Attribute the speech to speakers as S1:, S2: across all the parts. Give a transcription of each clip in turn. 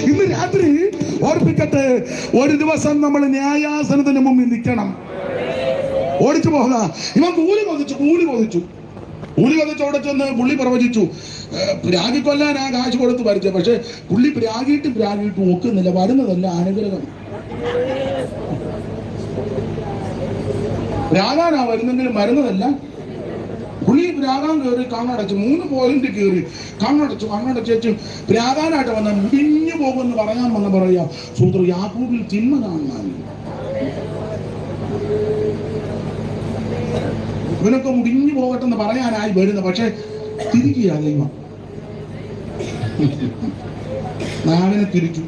S1: ഇന്ന് രാത്രി ഓർപ്പിക്കട്ടെ, ഒരു ദിവസം നമ്മൾ ന്യായാസനത്തിന് മുമ്പിൽ നിൽക്കണം. ഓടിച്ചു പോക. ഇവൻ കൂലി കൊതിച്ചു അവിടെ ചെന്ന് പുള്ളി പ്രവചിച്ചു. പ്രാഗിക്കൊല്ലാൻ ആ കാശ് കൊടുത്ത് ഭരിച്ച. പക്ഷെ പുള്ളി പ്രാഗിയിട്ട് ഒക്കുന്നില്ല. വരുന്നതല്ല അനുഗ്രഹം. പ്രാകാനാ വരുന്നെങ്കിലും വരുന്നതല്ല. പുള്ളി പ്രാകാൻ കയറി കണ്ണടച്ചു. 3 പോയിന്റ് കയറി കണ്ണടച്ചു പ്രാകാനായിട്ട് വന്ന മുടിഞ്ഞു പോകുമെന്ന് പറയാൻ പറയാ സൂത്ര യാക്കൂബിൽ തിന്മ കാണാൻ. ഇവനൊക്കെ മുടിഞ്ഞു പോകട്ടെന്ന് പറയാനായി വരുന്നത്. പക്ഷെ തിരിക്കുക ദൈവം നാവിനെ തിരിച്ചു.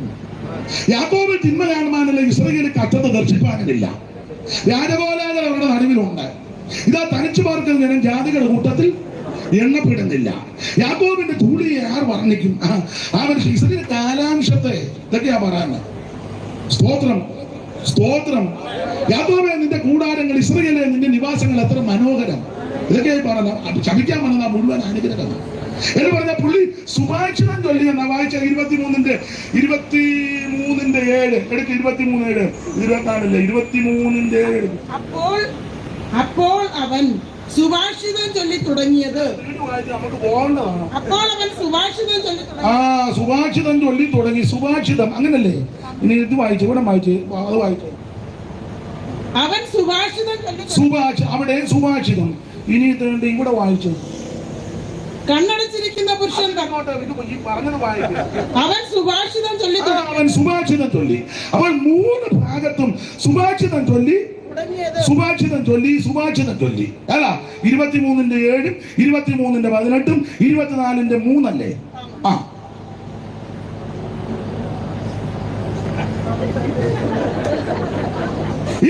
S1: യാക്കോബിൽ തിന്മ കാണുവാനല്ല, ഇസ്രായേലിൽ കഷ്ടത ദർശിപ്പാനില്ല. രാജകോലാകൾ അവരുടെ നടുവിലുണ്ട്. ഇതാ തനിച്ചു പാർക്കുന്ന ജനം ജാതികളുടെ കൂട്ടത്തിൽ എണ്ണപ്പെടുന്നില്ല. യാക്കോബിന്റെ ധൂളിയെ ആർ വർണ്ണിക്കും? അവൻ ഇസ്രായേലിന്റെ കാലാംശത്തെ ഇതൊക്കെയാ പറയുന്നത്. സ്തോത്രം. യാക്കോബേ, നിന്റെ കൂടാരങ്ങൾ, ഇസ്രായേലേ നിന്റെ നിവാസങ്ങൾ എത്ര മനോഹരം. ഇതൊക്കെയായി പറഞ്ഞ ശപിക്കാൻ വന്നത് മുഴുവൻ അനുഗ്രഹം എന്ന് പറഞ്ഞ പുള്ളി സുഭാഷിതം ചൊല്ലി എന്നാ വായിച്ച 23-7 എടുക്ക്. 23:7 23:7.
S2: അപ്പോൾ അവൻ സുഭാഷിതം ചൊല്ലി തുടങ്ങിയത്.
S1: നമുക്ക് പോകേണ്ടതാണ്.
S2: അപ്പോൾ അവൻ സുഭാഷിതം ചൊല്ലി
S1: സുഭാഷിതം ചൊല്ലി തുടങ്ങി. സുഭാഷിതം അങ്ങനല്ലേ? ഇനി ഇത് വായിച്ചു, ഇവിടെ വായിച്ചു, അത് വായിച്ചു.
S2: അവൻ സുഭാഷിതം
S1: അവിടെ സുഭാഷിതം. ഇനി ഇവിടെ വായിച്ചു.
S2: കണ്ണടച്ചിരിക്കുന്ന പുരുഷൻ
S1: പറഞ്ഞത് വായിക്കും.
S2: അവൻ സുഭാഷിതം ചൊല്ലി.
S1: അവൻ 3 ഭാഗത്തും സുഭാഷിതം ചൊല്ലി അല്ല. 23:7 23:18 24:3 അല്ലേ?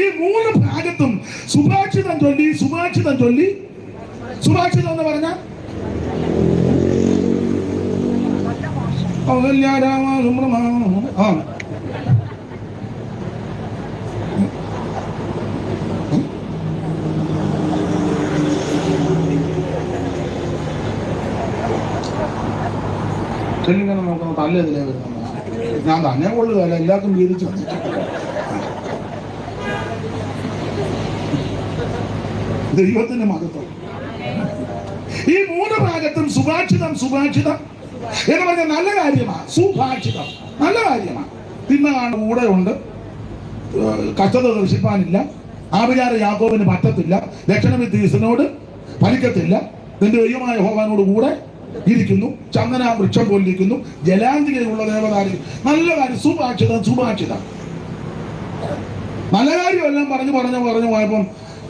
S1: ഈ 3 ഭാഗത്തും സുഭാഷിതം ചൊല്ലി. സുഭാഷിതം എന്ന് പറഞ്ഞ ചെല്ലിങ്ങനെ നോക്കുന്ന തല്ലെതിലേ വരുന്ന ഞാൻ തന്നെ കൊള്ളുകയല്ല, എല്ലാവർക്കും വീതിച്ചു. ദൈവത്തിന്റെ മഹത്വം. ഈ 3 ഭാഗത്തും സുഭാഷിതം എന്ന് പറഞ്ഞ നല്ല കാര്യമാണ്. സുഭാഷിതം നല്ല കാര്യമാണ്. തിന്മ കൂടെ ഉണ്ട്. കഷ്ടത ദർശിപ്പാനില്ല. ആഭിചാര യാക്കോബിന് പറ്റത്തില്ല. ലക്ഷണമിത്തീസിനോട് ഫലിക്കത്തില്ല. നിന്റെ ദൈവമായ യഹോവയോട് കൂടെ ഇരിക്കുന്നു. ചന്ദന വൃക്ഷം പോലിരിക്കുന്നു. ജലാന്തികയുള്ള ദേവതാരി. നല്ല കാര്യം. സുഭാഷിതം നല്ല കാര്യമെല്ലാം പറഞ്ഞു പോയപ്പം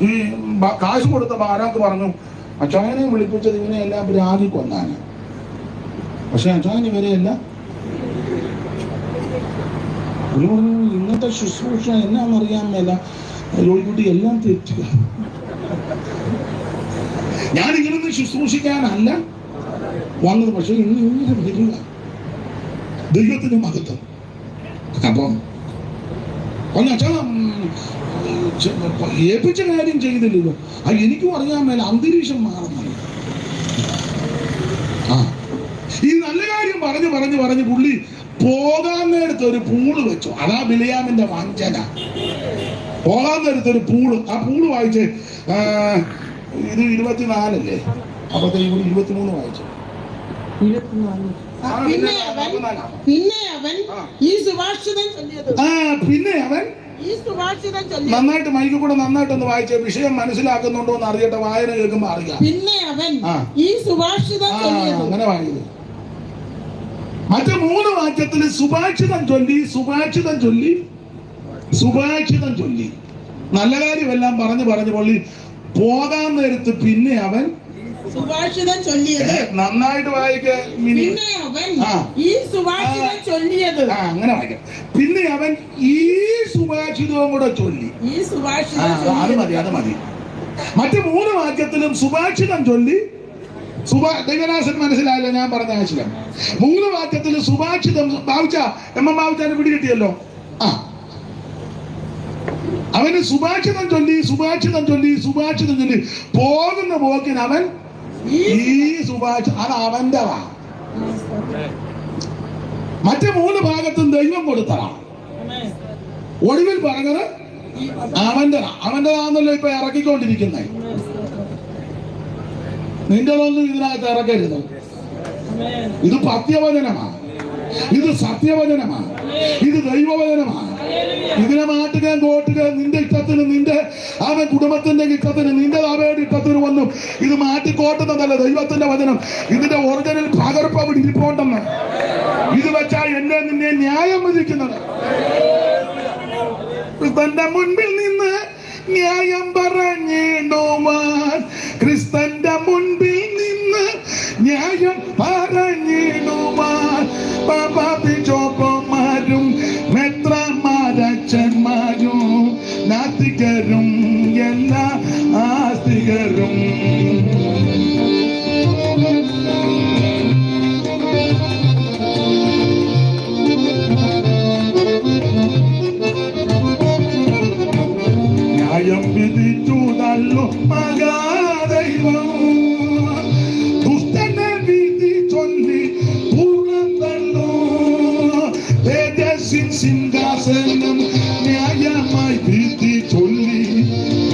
S1: ഈ കാശ് കൊടുത്ത ആരാക്ക് പറഞ്ഞു, അച്ചായനെ വിളിപ്പിച്ചത് ഇവനെ എല്ലാം രാഗി കൊന്നാണ്. പക്ഷെ അച്ചായൻ ഇവരെയല്ല. ഇന്നത്തെ ശുശ്രൂഷ എന്നാന്നറിയാൻ മേല ജോലിക്കുട്ടി എല്ലാം തെറ്റുക. ഞാനിങ്ങനൊന്നും ശുശ്രൂഷിക്കാനല്ല വന്നത്. പക്ഷെ ഇങ്ങനെ വരിക ദൈവത്തിന്റെ മഹത്വം. അപ്പം അച്ഛാ ഏൽപ്പിച്ച കാര്യം ചെയ്തില്ലല്ലോ. എനിക്കും അറിയാൻ മേല അന്തരീക്ഷം മാറുന്നത്. ഈ നല്ല കാര്യം പറഞ്ഞു പുള്ളി പോകാൻ നേരത്ത് ഒരു പൂള് വെച്ചു. അതാ ബിലിയാമിന്റെ വഞ്ചന. പോകാൻ നേരത്ത് ഒരു പൂള്. ആ പൂള് വായിച്ച് ഇത് 24 അല്ലേ? അപ്പത്തെ ഇവിടെ 23 വായിച്ചു.
S2: പിന്നെ അവൻ ഈ സുഭാഷിതം
S1: നന്നായിട്ട് മൈക്ക് കൂടെ നന്നായിട്ടൊന്ന് വായിച്ച വിഷയം മനസ്സിലാക്കുന്നുണ്ടോ എന്ന് അറിയട്ടെ. വായന കേൾക്കുമ്പോ അറിയാം.
S2: പിന്നെ അവൻ ഈ സുഭാഷിതം
S1: അങ്ങനെ വായിക്കുന്നത്. മറ്റു 3 വാക്യത്തിൽ സുഭാഷിതം ചൊല്ലി നല്ല കാര്യമെല്ലാം പറഞ്ഞു പൊള്ളി പോകാൻ നേരത്ത് പിന്നെ അവൻ
S2: സുഭാഷിതം ചൊല്ലിയത്.
S1: നന്നായിട്ട് വായിക്ക.
S2: പിന്നെ അവൻ ഈ സുഭാഷിതം ചൊല്ലിയത്.
S1: അങ്ങനെ വായിക്കാം. പിന്നെ അവൻ ഈ സുഭാഷിതവും കൂടെ ചൊല്ലി. അത് മതി. മറ്റു 3 വാക്യത്തിലും സുഭാഷിതം ചൊല്ലി. ദൈവദാസൻ മനസ്സിലായല്ലോ ഞാൻ പറഞ്ഞ ആശയം. 3 വാക്യത്തിൽ സുഭാഷിതം ബാബുച്ചാനെ പിടികിട്ടിയല്ലോ. അവന് സുഭാഷിതം ചൊല്ലി പോകുന്ന പോക്കിന് അവൻ ഈ സുഭാഷിതം അത് അവന്റെ മറ്റു 3 ഭാഗത്തും ദൈവം കൊടുത്തതാണ്. ഒടുവിൽ പറഞ്ഞത് അവന്റെതാണല്ലോ ഇപ്പൊ ഇറക്കിക്കൊണ്ടിരിക്കുന്നത്. നിന്റെതൊന്നും ഇതിനകത്ത് ഇറക്കരുത്. ഇത് പത്യവചനമാണ്, ഇത് സത്യവചനമാണ്, ഇത് ദൈവവചനമാണ്. ഇതിനെ മാറ്റുക കോട്ടുക നിന്റെ ഇഷ്ടത്തിന്, നിന്റെ കുടുംബത്തിന്റെ ഇഷ്ടത്തിന്, നിന്റെ അവയുടെ ഇഷ്ടത്തിന് വന്നും ഇത് മാറ്റിക്കോട്ടുന്നതല്ല ദൈവത്തിന്റെ വചനം. ഇതിന്റെ ഒറിജിനൽ പകർപ്പ് അവിടെ ഇരിപ്പുണ്ടെന്ന്. ഇത് വെച്ചാൽ എന്നെ നിന്നെ ന്യായം വിധിക്കുന്നത്. ക്രിസ്തന്റെ മുൻപിൽ നിന്ന് ന്യായം പറഞ്ഞിടുവാൻ, ക്രിസ്തന്റെ മുൻപിൽ നിന്ന് ന്യായം പറഞ്ഞിടുവാൻ പാപിച്ചോപ്പന്മാരും മെത്രമാരച്ചന്മാരും നാസ്തികരും എല്ലാ ആസ്തികരും ന്യായം വിധിച്ചു തള്ളു മഹാദൈവം. ദുഷ്ടനെ വിധി ചൊല്ലി പുറത്തള്ളു. തേജസ്സിൻ സിംഹാസനം ന്യായമായി വിധി ചൊല്ലി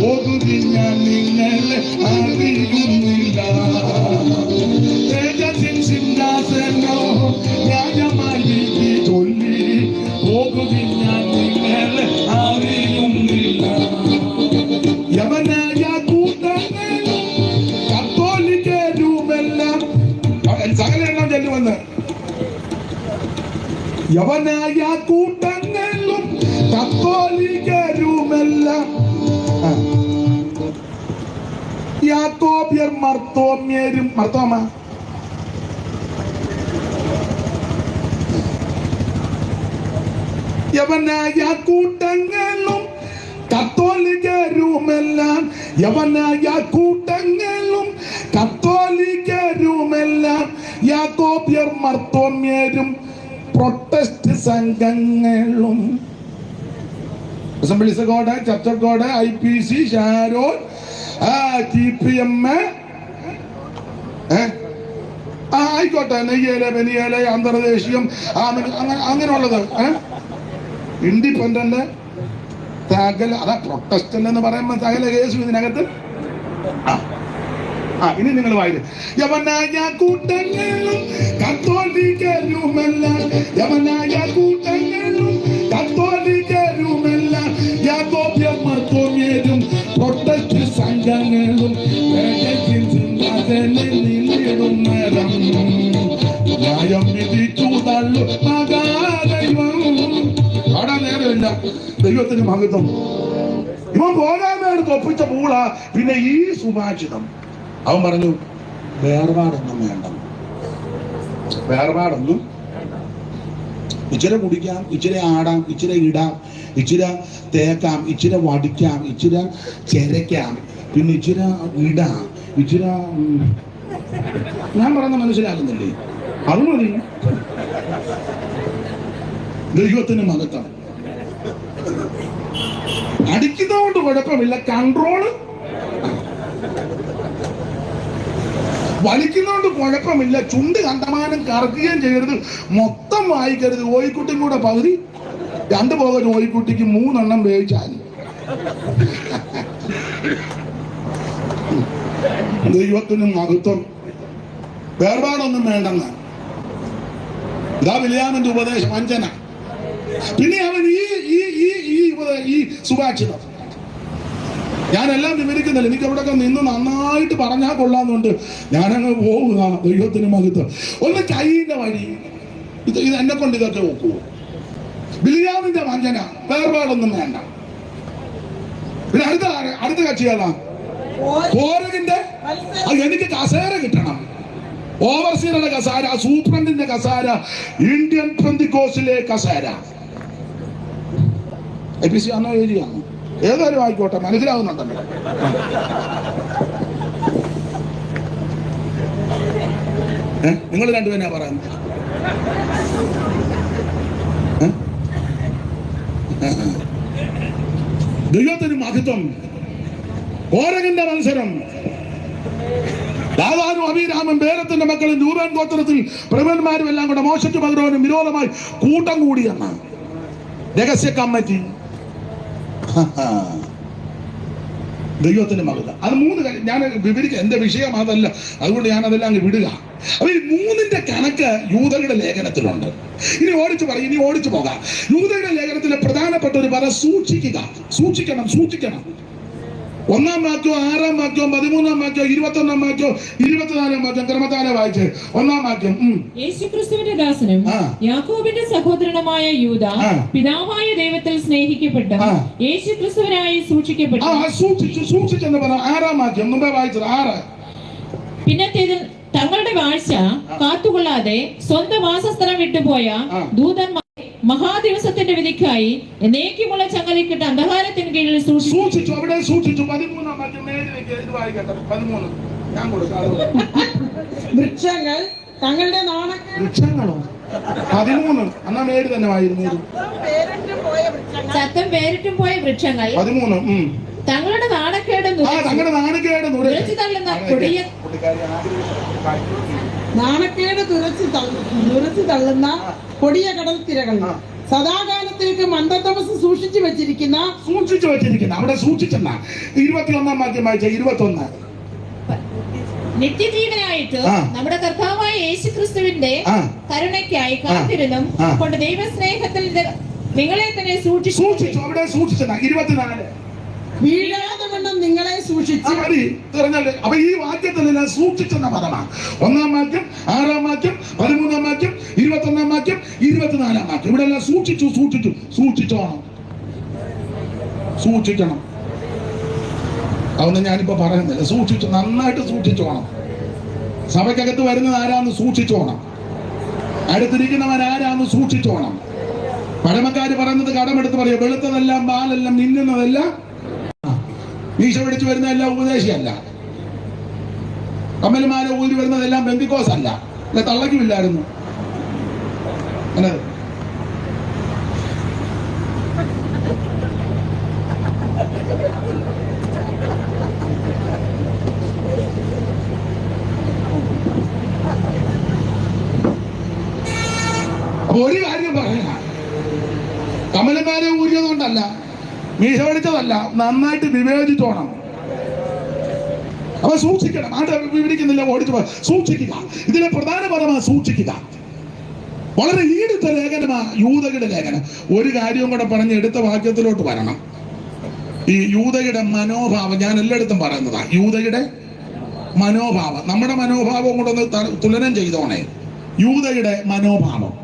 S1: പോകുതി ഞാൻ നിങ്ങളെ അറിയുന്നില്ല. തേജസ്സിൻ സിംഹാസനം ന്യായമായി വിധി ചൊല്ലി പോകുതി ഞാൻ നിങ്ങളെ അറിയുന്നില്ല. യവനായ കൂട്ടങ്ങളും കത്തോലിക്കരുമെല്ലാം സകല എണ്ണം ചെല്ലുമെന്ന്. യവനായ കൂട്ടങ്ങളും കത്തോലിക്കരുമെല്ലാം യാക്കോബ്യർ മർത്തോമ്യരും മർത്തോമ യവനായ കൂട്ടങ്ങളും കത്തോലിക്കരുമെല്ലാം യവനായ കൂട്ടങ്ങളും കത്തോലിക്കരുമെല്ലാം യാക്കോബ്യർ മർത്തോമ്യരും പ്രൊട്ടസ്റ്റ് സംഘങ്ങളും assemblies of God, church of God, IPC, Sharon, TPM, ആയിക്കോട്ടെ, നെയ്യേലെ ബനിയേലെ അന്തർദേശീയം അങ്ങനെയുള്ളത് ഇൻഡിപെൻഡന്റ് സകല അതാ പ്രൊട്ടസ്റ്റന്റ് എന്ന് പറയുമ്പോൾ സകല കേസ് ഇതിനകത്ത്. ഇനി നിങ്ങൾ വായിക്കും. യവനായ കൂട്ടങ്ങളും കത്തോലിക്കരുമെല്ലാം യവനായ കൂട്ടങ്ങളും കത്തോലിക്കരുമെല്ലാം യാക്കോബ്യർ മർത്തോമ്യരും പ്രൊട്ടസ്റ്റ് സംഘങ്ങളും നിന്നിടുന്നേരം ന്യായം വിധിച്ചു തള്ളു മഹാദൈവം. അവിടെ നേരമില്ല. ദൈവത്തിന് മഹത്വം. ഇവൻ പോകാമെടുത്ത് ഒപ്പിച്ച പൂള. പിന്നെ ഈ സുഭാഷിതം അവൻ പറഞ്ഞു വേർപാടൊന്നും വേണ്ട, വേർപാടൊന്നും. ഇച്ചിരി കുടിക്കാം, ഇച്ചിരി ആടാം, ഇച്ചിരി ഇടാം, ഇച്ചിരി തേക്കാം, ഇച്ചിരി വടിക്കാം, ഇച്ചിരി ചെരയ്ക്കാം, പിന്നെ ഇച്ചിരി ഇടാം, ഇച്ചിരി ഞാൻ പറയുന്ന മനസ്സിലാകുന്നില്ലേ? അത് മതി. ദൈവത്തിന് മഹത്വം. അടിക്കുന്നതുകൊണ്ട് കുഴപ്പമില്ല, കൺട്രോള്. വലിക്കുന്നതുകൊണ്ട് കുഴപ്പമില്ല, ചുണ്ട് കണ്ടമാനം കറക്കുകയും ചെയ്യരുത്, മൊത്തം വായിക്കരുത്. ഓയിക്കുട്ടിയും കൂടെ പകുതി 2 പോകൻ ഓയിക്കുട്ടിക്ക് 3 എണ്ണം വേവിച്ചാൽ. ദൈവത്തിന് മഹത്വം. വേർപാടൊന്നും വേണ്ടെന്ന്. ഇതാ ബിലിയാമിന്റെ ഉപദേശം, വഞ്ചന. പിന്നെ അവൻ ഈ സുഭാഷിതം ഞാനെല്ലാം വിവരിക്കുന്നില്ല. എനിക്ക് അവിടെയൊക്കെ നിന്ന് നന്നായിട്ട് പറഞ്ഞാൽ കൊള്ളാന്നുണ്ട്. ഞാനങ്ങ് പോവുക. ദൈവത്തിന് മഹത്വം. ഒന്ന് കൈയിന്റെ വഴി. ഇത് എന്നെ കൊണ്ട് ഇതൊക്കെ നോക്കൂ. ബിലിയാമിന്റെ വഞ്ചന, വേർപാടൊന്നും വേണ്ട. പിന്നെ അടുത്ത കക്ഷികളാ കോരകിന്റെ. എനിക്ക് കസേര കിട്ടണം. ഓവർസീറുടെ കസാര, സൂപ്രണ്ടിന്റെ കസാര, ഇന്ത്യൻ പെന്തിക്കോസിലെ കസാര. IPC ആണോ ഏരിയാണോ ഏതായാലും ആയിക്കോട്ടെ, മനസ്സിലാവുന്നുണ്ടല്ലോ. നിങ്ങൾ രണ്ടുപേരാ പറയുന്നത്. ദൈവത്തിന് മഹത്വം. കോരകന്റെ മത്സരം. ദാതാനും അബീരാമും ബേരത്തിന്റെ മക്കളും രൂബേൻ ഗോത്രത്തിൽ പ്രഭുന്മാരും എല്ലാം കൂടെ മോശയ്ക്ക് പകരവനും വിരോധമായി കൂട്ടം കൂടിയെന്ന് രഹസ്യ കമ്മിറ്റി. ദൈവത്തിന്റെ മകത. അത് 3 കാര്യം ഞാൻ വിവരിക്കാം. എന്റെ വിഷയം അതല്ല, അതുകൊണ്ട് ഞാൻ അതെല്ലാം അങ്ങ് വിടുക. അപ്പൊ ഈ 3ന്റെ കണക്ക് യൂദയുടെ ലേഖനത്തിലുണ്ട്. ഇനി ഓടിച്ചു പോകാം. യൂദയുടെ ലേഖനത്തിലെ പ്രധാനപ്പെട്ട ഒരു പദം സൂക്ഷിക്കുക, സൂക്ഷിക്കണം, സൂക്ഷിക്കണം. 1-ാം വാക്യോ 6-ാം വാക്യോ 13-ാം വാക്യോ 21-ാം വാക്യോ 24-ാം വാക്യം ക്രമത്താലെ വായിച്ച്. 1-ാം വാക്യം,
S3: യേശുക്രിസ്തുവിന്റെ ദാസനും യാക്കോബിന്റെ സഹോദരനുമായ യൂദ പിതാവായ ദൈവത്തിൽ സ്നേഹിക്കപ്പെട്ട യേശുക്രിസ്തുവിനായി സൂക്ഷിക്കപ്പെട്ടു.
S1: സൂക്ഷിച്ചെന്ന് പറഞ്ഞ 6-ാം വാക്യം മുമ്പേ വായിച്ചത് 6.
S3: പിന്നത്തേതിൽ തങ്ങളുടെ വാഴ്ച കാത്തുകൊള്ളാതെ സ്വന്തം വാസസ്ഥലം വിട്ടുപോയ ദൂതന്മാർ മഹാദിവസത്തിന്റെ വിധിക്കായി എന്നേക്കുമുള്ള ചങ്ങലക്കിട്ട് അന്ധകാരത്തിന് കീഴിൽ
S1: സൂക്ഷിച്ചു. അവിടെ സൂക്ഷിച്ചു. 13-ാം വാക്യം ഇത് വായിക്കട്ടെ. 13 ഞാൻ കൊടുക്കാം.
S2: വൃക്ഷങ്ങൾ തങ്ങളുടെ
S1: വൃക്ഷങ്ങളോ 13 എന്നാ മേര് തന്നെ വായിരുന്നു.
S3: ചത്തം വേറിട്ടും പോയ വൃക്ഷങ്ങൾ
S1: 13
S3: തങ്ങളുടെ നാണക്കേട് തുറച്ചു തള്ളുന്ന
S2: കൊടിയ കടൽ തിരകൾ സദാകാലത്തേക്ക് മന്ദതമസ് സൂക്ഷിച്ചു വെച്ചിരിക്കുന്ന
S1: അവിടെ സൂക്ഷിച്ചെന്ന 21-ാം വാക്യം വായിച്ച. 21
S3: നിത്യജീവനായിട്ട് നമ്മുടെ കർത്താവായ യേശുക്രിസ്തുവിന്റെ കരുണയ്ക്കായി കാത്തിരുന്നും കൊണ്ട് ദൈവസ്നേഹത്തിൽ നിങ്ങളെ തന്നെ സൂക്ഷിച്ചു.
S1: അവിടെ സൂക്ഷിച്ചെന്ന 24
S2: വീഴാതെ വണ്ണം നിങ്ങളെ സൂക്ഷിച്ചു.
S1: അപ്പൊ ഈ വാക്യത്തിൽ സൂക്ഷിച്ചെന്ന പദമാണ്. 1-ാം വാക്യം 6-ാം വാക്യം 13-ാം വാക്യം 21-ാം വാക്യം 24-ാം വാക്യം. ഇവിടെ എല്ലാം സൂക്ഷിക്കണം. അതൊന്നും ഞാനിപ്പോ പറയുന്നില്ല. നന്നായിട്ട് സൂക്ഷിച്ചോണം. സഭയ്ക്കകത്ത് വരുന്നത് ആരാന്ന് സൂക്ഷിച്ചോണം. അടുത്തിരിക്കുന്നവൻ ആരാന്ന് സൂക്ഷിച്ചോണം. പഴമക്കാര് പറയുന്നത് കടമെടുത്ത് പറയുക, വെളുത്തതെല്ലാം പാലെല്ലാം മിന്നുന്നതെല്ലാം മീശ പിടിച്ചു വരുന്നതെല്ലാം ഉപദേശിയല്ല, കമ്മലുമാല ഊരി വരുന്നതെല്ലാം ബെന്തിക്കോസ് അല്ല. അല്ല, തള്ളയ്ക്കുമില്ലായിരുന്നു. അപ്പൊ ഒരു കാര്യം പറയാ, കമലമാല ഊരിയതുകൊണ്ടല്ല, മീശ പിടിച്ചതല്ല, നന്നായിട്ട് വിവേചിച്ചോണം. അപ്പൊ സൂക്ഷിക്കണം. ആണ്ട് വിവരിക്കുന്നില്ല, ഓടിച്ചു സൂക്ഷിക്കുക. ഇതിലെ പ്രധാന പദമാണ് സൂക്ഷിക്കുക. വളരെ ഈടുത്ത ലേഖനമാ യൂദയുടെ ലേഖനം. ഒരു കാര്യവും കൂടെ പറഞ്ഞ് എടുത്ത വാക്യത്തിലോട്ട് വരണം. ഈ യൂദയുടെ മനോഭാവം ഞാൻ എല്ലായിടത്തും പറയുന്നതാ. യൂദയുടെ മനോഭാവം, നമ്മുടെ മനോഭാവം കൂടെ ഒന്ന് തുലനം ചെയ്തോണേ. യൂദയുടെ മനോഭാവം,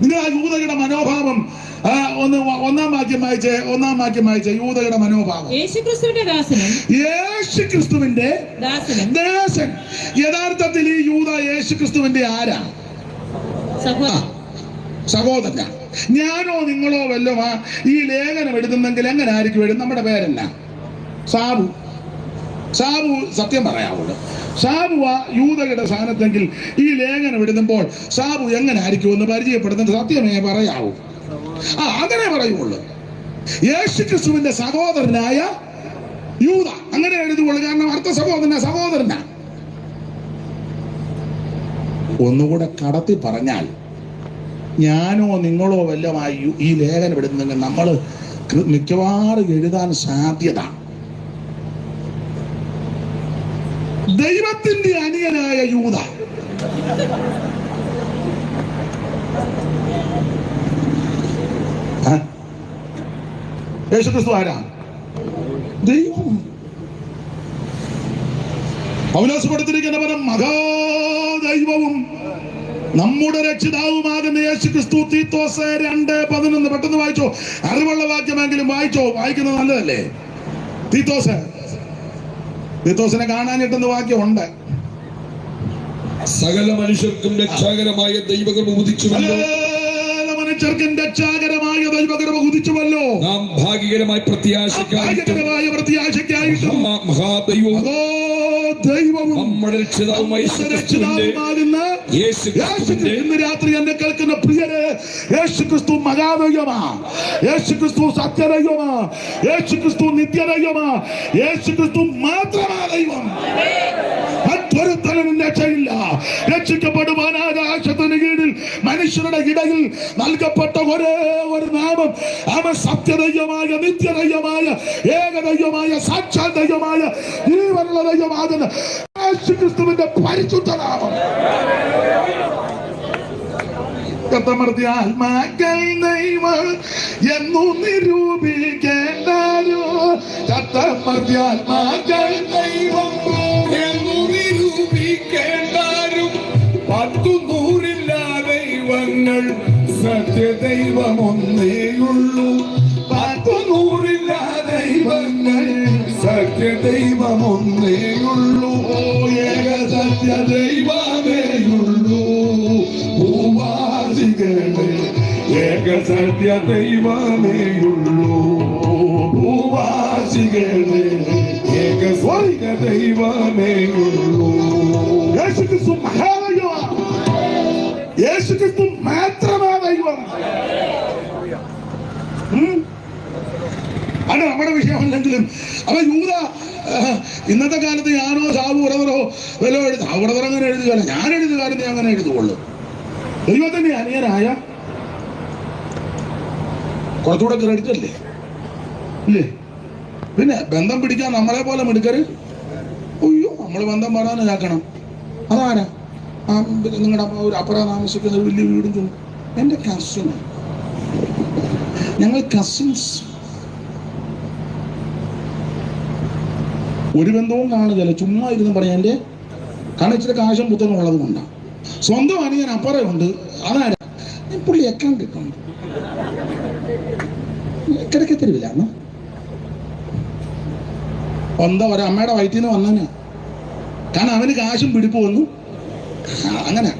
S1: നിങ്ങൾ ആ യൂദയുടെ മനോഭാവം ഒന്നാം വാക്യം വായിച്ചേ. യൂദയുടെ മനോഭാവം.
S3: യേശുക്രിസ്തുവിന്റെ
S1: ദാസൻ. യഥാർത്ഥത്തിൽ ഈ യൂദ യേശുക്രിസ്തുവിന്റെ ആരാ? സഹോദരൻ. ഞാനോ നിങ്ങളോ വല്ലോ ഈ ലേഖനം എഴുതുന്നെങ്കിൽ എങ്ങനെ ആയിരിക്കും എഴുതും? നമ്മുടെ പേരെന്നാ? സാബു. സത്യം പറയാവുള്ളൂ. സാബുവ യൂദയുടെ സ്ഥാനത്തെങ്കിൽ ഈ ലേഖനം എഴുതുമ്പോൾ സാബു എങ്ങനെ ആയിരിക്കും എന്ന് പരിചയപ്പെടുന്നത് സത്യമേ പറയാവൂ. അങ്ങനെ പറയുള്ളൂ. യേശുക്രിസ്തുവിന്റെ സഹോദരനായ യൂദ അങ്ങനെ എഴുതുള്ളൂ. കാരണം അടുത്ത സഹോദരനാ. ഒന്നുകൂടെ കടത്തി പറഞ്ഞാൽ, ഞാനോ നിങ്ങളോ വല്ലമായി ഈ ലേഖനം എഴുതുന്നെങ്കിൽ നമ്മൾ മിക്കവാറും എഴുതാൻ സാധ്യത ദൈവത്തിന്റെ അനിയനായ യൂദ. യേശുക്രിസ്തു ആരാ? ദൈവം. പൗലോസ് കൊടുത്തിരിക്കുന്ന പദം മഹാദൈവവും നമ്മുടെ രക്ഷിതാവുമാകുന്ന യേശുക്രിസ്തു. തീത്തോസ് 2:11. പെട്ടെന്ന് വായിച്ചോ. അറിവുള്ള വാക്യമെങ്കിലും വായിച്ചോ. വായിക്കുന്നത് നല്ലതല്ലേ? തീത്തോസിനെ കാണാനിട്ടെന്ന് വാക്യമുണ്ട്.
S4: സകല മനുഷ്യർക്കും രക്ഷാകരമായ ദൈവകൃപ ഉദിച്ചുവല്ലോ. നാം ഭാഗ്യകരമായ പ്രത്യാശയ്ക്കായിട്ടും മഹാദൈവവും നമ്മുടെ രക്ഷിതാവുമായ
S1: ഇന്ന് രാത്രി എന്നെ കേൾക്കുന്ന പ്രിയരെ, യേശുക്രിസ്തു മഹാദൈവമാ. യേശുക്രിസ്തു സത്യദൈവമാ. യേശുക്രിസ്തു നിത്യദൈവമാ. യേശുക്രിസ്തു മാത്രമാ ദൈവം. ഒരുത്തനും രക്ഷയില്ല. രക്ഷിക്കപ്പെടുവാൻ ആകാശത്തിന് കീഴിൽ മനുഷ്യരുടെ ഇടയിൽ നൽകപ്പെട്ട ഒരേ ഒരു നാമം, അവൻ സത്യദൈവമായ, നിത്യദൈവമായ, ഏകദൈവമായ, സാക്ഷാൽ ദൈവമായ, ജീവനുള്ള ദൈവമാകുന്ന യേശുക്രിസ്തുവിന്റെ പരിശുദ്ധ നാമം. ആത്മാക്കൾ ദൈവം എന്നു നിരൂപിക്കേണ്ടോ, ആത്മാക്കൾ ദൈവം
S4: എന്നു നിരൂപിക്കേണ്ടാരും 100 ദൈവങ്ങൾ സത്യദൈവമൊന്നേയുള്ളൂ. 100 ദൈവങ്ങൾ സത്യദൈവമൊന്നേയുള്ളൂ. ഏക സത്യദൈവമേയുള്ളൂ. ഭൂവാസികളെ ഏക സത്യദൈവമേയുള്ളൂ. ഭൂവാസികളെ ഏക സത്യദൈവമേയുള്ളൂ.
S1: യേശുക്രിസ്തു മഹാദൈവമാണ്. യേശുക്രിസ്തു മാത്രമാ ദൈവം. അത് നമ്മുടെ വിഷയമല്ലെങ്കിലും അപ്പൊ യൂദ ഇന്നത്തെ കാലത്ത് ഞാനോ സാബു ബ്രദറോ വല്ലോ സാബു ബ്രദർ അങ്ങനെ എഴുതുകയല്ല, ഞാൻ എഴുതുകാരനെ അങ്ങനെ എഴുതുകൊള്ളു. ദൈവത്തിന്റെ അനിയനായ കുറച്ചുകൂടെ ക്രെഡിറ്റ് അല്ലേ ഇല്ലേ? പിന്നെ ബന്ധം പിടിക്കാൻ നമ്മളെ പോലെ മിടുക്കര്. അയ്യോ, നമ്മൾ ബന്ധം പറയാൻ കേൾക്കണം. അതാരാ? നിങ്ങളുടെ ഒരു അപ്പുറം താമസിക്കുന്ന ഒരു വലിയ വീടും ചൊല്ലും എൻ്റെ കസിൻ, ഞങ്ങൾ കസിൻസ്. ഒരു ബന്ധവും കാണുകയല്ല, ചുമ്മാ ഇരുന്ന് പറയാം. എൻ്റെ കാരണം ഇച്ചിരി കാശും പുത്തനും ഉള്ളത് കൊണ്ടാണ്. സ്വന്തം അനിയൻ അപ്പുറമുണ്ട്. അതാരാ? പുള്ളി അക്കൗണ്ട് ഇട്ടുണ്ട്, ഇടയ്ക്ക് തരുവില്ല. എന്താ പറയാ, അമ്മയുടെ വയറ്റിൽ നിന്ന് വന്നതിന്. കാരണം അവന് കാശും പിടിപ്പ് വന്നു. അങ്ങനെ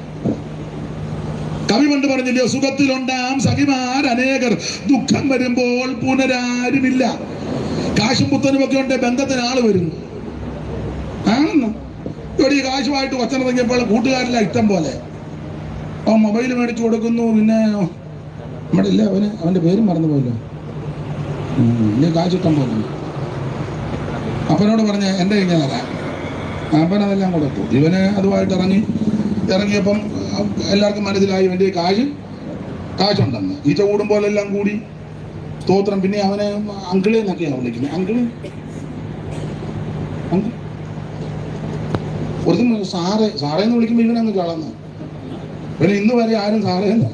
S1: കവി പണ്ട് പറഞ്ഞില്ലയോ, സുഖത്തിലുണ്ടാം സഖിമാർ അനേകർ, ദുഃഖം വരുമ്പോൾ പുനരാരുമില്ല. കാശും പുത്തനും ഒക്കെ ഉണ്ട്, ബന്ധത്തിന് ആള് വരുന്നു. ആണെന്ന് ഇവിടെ ഈ കാശുമായിട്ട് വച്ചന തുടങ്ങിയപ്പോൾ കൂട്ടുകാരില്ല ഇഷ്ടം പോലെ. അവൻ മൊബൈൽ മേടിച്ചു കൊടുക്കുന്നു. പിന്നെ നമ്മുടെ ഇല്ല, അവന്റെ പേരും മറന്നു പോയല്ലോ. ഇല്ല, കാശ് ഇഷ്ടം പോലെ. അപ്പനോട് പറഞ്ഞ എൻ്റെ ഇങ്ങനെ തരാം. അപ്പൻ അതെല്ലാം കൊടുത്തു. ഇവന് അതുമായിട്ട് ഇറങ്ങിയപ്പം എല്ലാവർക്കും മനസ്സിലായി ഇവൻ്റെ കാശുണ്ടെന്ന്. ഈച്ച കൂടുമ്പോലെല്ലാം കൂടി സ്തോത്രം. പിന്നെ അവനെ അങ്കിളെ എന്നൊക്കെയാണ് വിളിക്കുന്നത്. അങ്കിള് ഒരു സാറേന്ന് വിളിക്കുമ്പോൾ ഇവനങ്ങ് കളന്ന്. ഇവനെ ഇന്ന് വരെ ആരും സാറേന്ന്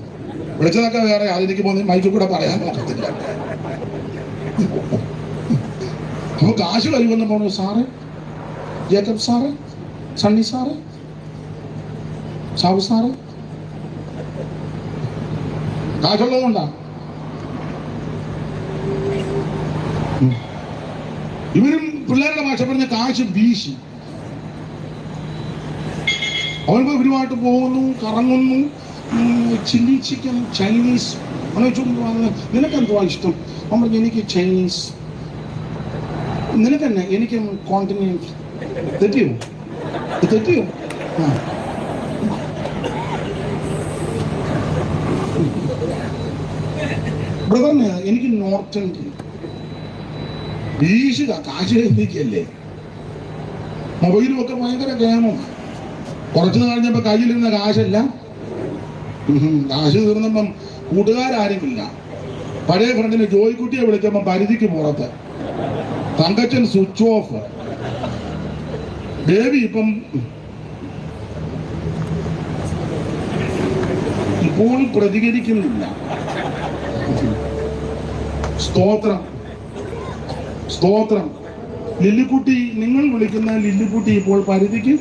S1: വിളിച്ചതൊക്കെ വേറെ. അതെനിക്ക് പോകുന്ന മൈക്കിൽ കൂടെ പറയാൻ പറ്റത്തില്ല. അപ്പൊ കാശ് കഴിവെന്ന് പോണു. Sir, Jacob sir, Sunny sir, Sabu sir. കാശുള്ളത് കൊണ്ടാ. ഇവരും പിള്ളേരുടെ ഭാഷ പറഞ്ഞ കാശ് വീശി. അവൻ ഇവരുമായിട്ട് പോകുന്നു, കറങ്ങുന്നു. Chilli chicken, Chinese. അവനെ ചോദിച്ചു, നിനക്കെന്തുവാ ഇഷ്ടം? അവൻ പറഞ്ഞു, എനിക്ക് ചൈനീസ്. നിനക്കെന്നെ? എനിക്ക് കോണ്ടിനെന്റ്. തെറ്റിയോ? ബ്രദറിന് എനിക്ക് നോർത്ത് ഇന്ത്യൻ. വീശുക, കാശ് എത്തിക്കല്ലേ. മൊബൈലും ഒക്കെ ഭയങ്കര ഗെയിമാണ്. കുറച്ചു കഴിഞ്ഞപ്പോ കയ്യിലിരുന്ന കാശല്ല, കാശ് തീർന്നപ്പം കൂട്ടുകാരാരുമില്ല. പഴയ ഫ്രണ്ടിന് ജോയിക്കുട്ടിയെ വിളിച്ചപ്പോ പരിധിക്ക് പുറത്ത്. Thankachan switch off. ബേബി ഇപ്പോൾ പ്രതികരിക്കുന്നില്ല. സ്തോത്രം. ലില്ലിക്കുട്ടി, നിങ്ങൾ വിളിക്കുന്ന ലില്ലിക്കുട്ടി ഇപ്പോൾ പരിധിക്ക്.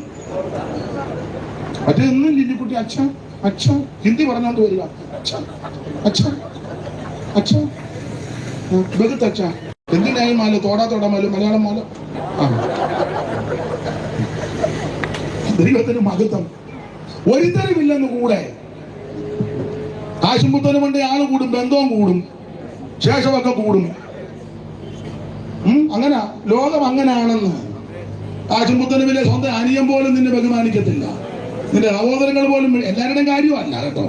S1: മറ്റൊന്നും ലില്ലിക്കുട്ടി അച്ഛ അച്ഛ ഹിന്ദി പറഞ്ഞോണ്ട് വരിക. അച്ഛ ബഹുത്ത് അച്ഛ. എന്തിനായി മാല? തോടാ മാല, മലയാളം മാല. ദൈവത്തിന് മഹത്വം. ഒരുതരമില്ലെന്ന് കൂടെ. കാശും പുത്തനും കൊണ്ട് ആള് കൂടും, ബന്ധവും കൂടും, ശേഷമൊക്കെ കൂടും. അങ്ങനെ ലോകം അങ്ങനെയാണെന്ന്. കാശും പുത്തനുമില്ല, സ്വന്തം അനിയൻ പോലും നിന്നെ ബഹുമാനിക്കത്തില്ല. നിന്റെ സഹോദരങ്ങൾ പോലും. എല്ലാവരുടെയും കാര്യമല്ല കേട്ടോ,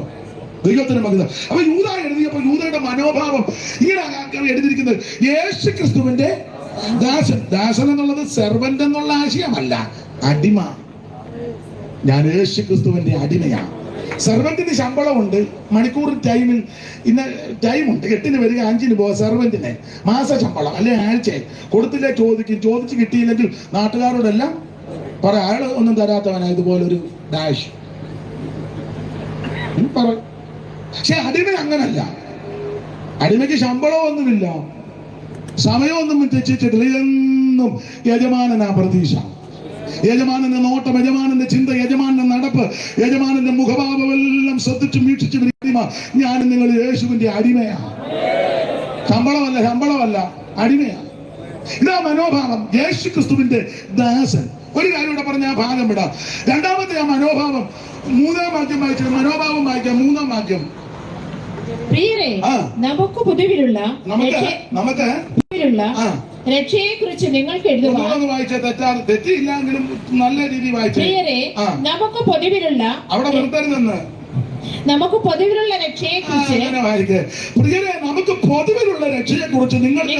S1: ദൈവത്തിന് മഹത്വം. അപ്പൊ യൂദ എഴുതിയപ്പോ യൂദയുടെ മനോഭാവം ഇങ്ങനെ എഴുതിയിരിക്കുന്നത്, യേശു ക്രിസ്തുവിന്റെ ദാസൻ. ദാസൻ എന്നുള്ളത് സെർവന്റ് എന്നുള്ള ആശയമല്ല, അടിമ. ഞാൻ യേശു ക്രിസ്തുവിന്റെ അടിമയാണ്. സെർവന്റിന് ശമ്പളമുണ്ട്, മണിക്കൂർ ടൈമിൽ ഇന്ന ടൈമുണ്ട്, 8-ന് വരിക 5-ന് പോവുക. സെർവന്റിന് മാസ ശമ്പളം അല്ലെ ആഴ്ച കൊടുത്തില്ല, ചോദിച്ച് കിട്ടിയില്ലെങ്കിൽ നാട്ടുകാരോടെല്ലാം പറ അയാൾ ഒന്നും തരാത്തവനാ ഇതുപോലൊരു ഡാഷ് പറ. പക്ഷെ അടിമ അങ്ങനല്ല. അടിമയ്ക്ക് ശമ്പളമൊന്നുമില്ല, സമയമൊന്നും തെറ്റിച്ചിട്ടില്ല. എന്നും യജമാനനാ പ്രതീക്ഷ, യജമാനന്റെ നോട്ടം, യജമാനന്റെ ചിന്ത, യജമാനന്റെ നടപ്പ്, യജമാനന്റെ മുഖഭാവം എല്ലാം ശ്രദ്ധിച്ചും വീക്ഷിച്ചും ഞാൻ നിങ്ങൾ യേശുവിന്റെ അടിമയാണ്. ശമ്പളമല്ല അടിമയാണ്. ഇതാ മനോഭാവം. യേശു ക്രിസ്തുവിന്റെ ദാസൻ. ഒരു കാര്യം ഇവിടെ പറഞ്ഞ ആ ഭാഗം വിടാം. രണ്ടാമത്തെ ആ മനോഭാവം 3-ാം വാക്യം വായിച്ചത്. മനോഭാവം വായിക്കാം 3-ാം വാക്യം.
S3: പ്രിയരേ, നമുക്ക് പൊതുവിലുള്ള രക്ഷയെ കുറിച്ച് നിങ്ങൾക്ക് എഴുതുവാൻ
S1: വായിച്ച തെറ്റിയില്ലെങ്കിലും നല്ല രീതിയിൽ വായിച്ചു.
S3: പ്രിയരേ, നമുക്ക് പൊതുവിലുള്ള
S1: അവിടെ നിർത്തരുതെന്ന്.
S3: നമുക്ക് പൊതുവിലുള്ള രക്ഷയെ കുറിച്ച്
S1: പ്രിയരെ, നമുക്ക് പൊതുവിലുള്ള രക്ഷയെ കുറിച്ച് നിങ്ങൾക്ക്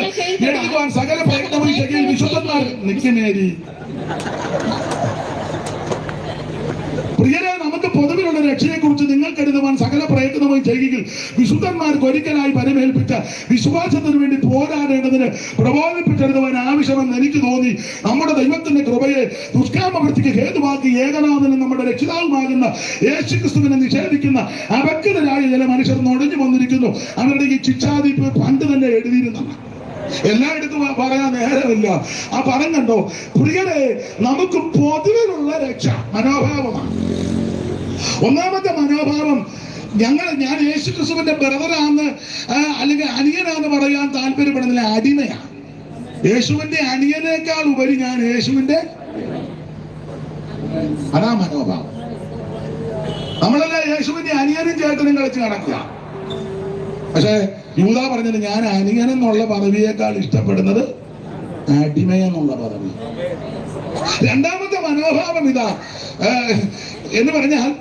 S1: എഴുതുവാൻ സകല പ്രയത്നവും വിശുദ്ധന്മാർ നിൽക്കുന്നേരി. പ്രിയരെ, നമുക്ക് പൊതുവിലുള്ള രക്ഷയെ കുറിച്ച് നിങ്ങൾക്ക് എഴുതുവാൻ സകല പ്രയത്നവും ചെയ്യുകയിൽ വിശുദ്ധന്മാർക്ക് ഒരിക്കലായി പരിമേൽപ്പിച്ച വിശ്വാസത്തിന് വേണ്ടി പോരാടേണ്ടതിന് പ്രബോധിപ്പിച്ചെഴുതുവാൻ ആവശ്യമെന്ന് എനിക്ക് തോന്നി. നമ്മുടെ ദൈവത്തിന്റെ കൃപയെ ദുഷ്കാമവൃത്തിക്ക് ഹേതുവാക്കി ഏകനാഥനും നമ്മുടെ രക്ഷിതാവുമാകുന്ന യേശുക്രിസ്തുവിനെ നിഷേധിക്കുന്ന അപക്വതരായ ചില മനുഷ്യർ നുഴഞ്ഞു വന്നിരിക്കുന്നു. അവരുടെ ഈ ശിക്ഷാദീപ് പണ്ട് തന്നെ എഴുതിയിരുന്നതാണ്. എല്ലായിടത്തും പറയാൻ നേരമില്ല. ആ പദം കണ്ടോ? പ്രിയരെ, നമുക്ക് പൊതുവിലുള്ള രക്ഷ മനോഭാവമാണ്. ഒന്നാമത്തെ മനോഭാവം, ഞാൻ യേശു ക്രിസ്തുവിന്റെ ബ്രദറാന്ന് അല്ലെങ്കിൽ അനിയനാന്ന് പറയാൻ താല്പര്യപ്പെടുന്നില്ല, അടിമയാണ്. യേശുവിന്റെ അനിയനേക്കാൾ ഉപരി ഞാൻ യേശുവിന്റെ, അതാ മനോഭാവം. നമ്മളെല്ലാം യേശുവിന്റെ അനിയനും ചേട്ടനും കളിച്ച് നടക്കുക. പക്ഷെ യൂദാ പറഞ്ഞത് ഞാൻ അനിയനെന്നുള്ള പദവിയേക്കാൾ ഇഷ്ടപ്പെടുന്നത് അടിമയെന്നുള്ള പദവി. രണ്ടാമത്തെ മനോഭാവം ഇതാ എന്ന് പറഞ്ഞാൽ,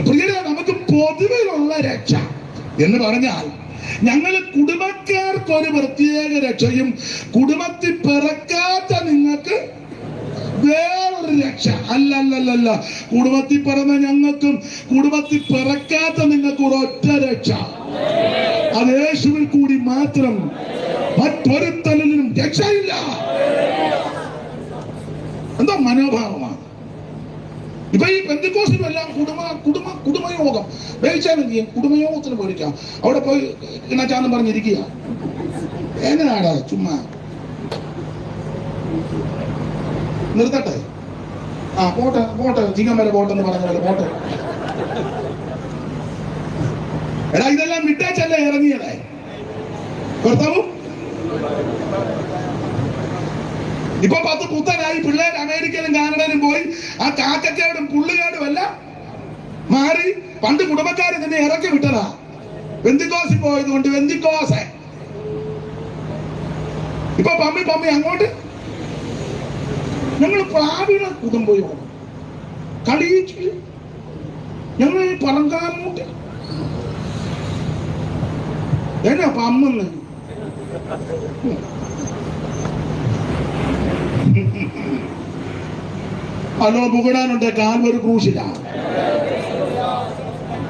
S1: പ്രിയരെ, നമുക്ക് പൊതുവിലുള്ള രക്ഷ എന്ന് പറഞ്ഞാൽ ഞങ്ങൾ കുടുംബക്കാർക്കൊരു പ്രത്യേക രക്ഷയും കുടുംബത്തിൽ പിറക്കാത്ത നിങ്ങൾക്ക് വേറൊരു രക്ഷ. അല്ലല്ലല്ല, കുടുംബത്തിൽ പിറന്ന ഞങ്ങൾക്കും കുടുംബത്തിൽ പിറക്കാത്ത നിങ്ങൾക്ക് ഒരൊറ്റ രക്ഷ. അത് യേശുവിൽ കൂടി മാത്രം, മറ്റൊരുത്തലിനും രക്ഷയില്ല. എന്താ മനോഭാവമാണ്. ഇപ്പൊ ഈ പെന്തക്കോസ്തിലും എല്ലാം കുടുംബയോഗം വേവിച്ചാൽ എന്ത് ചെയ്യും? കുടുംബയോഗത്തിന് പോയിരിക്കാം. അവിടെ പോയി ഇണച്ചാന്നും പറഞ്ഞിരിക്കുക. എങ്ങനെയാടാ ചുമ്മാ നിർത്തട്ടെ, പോട്ടെ ചിങ്ങം വരെ പോട്ടെന്ന് പറഞ്ഞ പോലെ പോട്ടെ. എടാ, ഇതെല്ലാം വിട്ടേച്ചല്ലേ ഇറങ്ങിയതേ കർത്താവും. ഇപ്പൊ 10 പുത്തനായി പിള്ളേർ അമേരിക്കയിലും കാനഡയിലും പോയി ആ കാക്കക്കേടും പുള്ളുകേടും എല്ലാം മാറി. പണ്ട് കുടുംബക്കാരെ തന്നെ ഇറക്കി വിട്ടതാ. വെന്തിക്കോസിൽ പോയത് കൊണ്ട് വെന്തിക്കോസെ. ഇപ്പൊ പമ്മി അങ്ങോട്ട്. ഞങ്ങൾ പ്രാവിള കുടുംബയോഗം കളിയിച്ച് ഞങ്ങൾ പറങ്കാമൂട്ടി എന്നാ പമ്മെന്ന്. Hello, പുകടാനുണ്ട് Calvary ക്രൂശിലാണ്.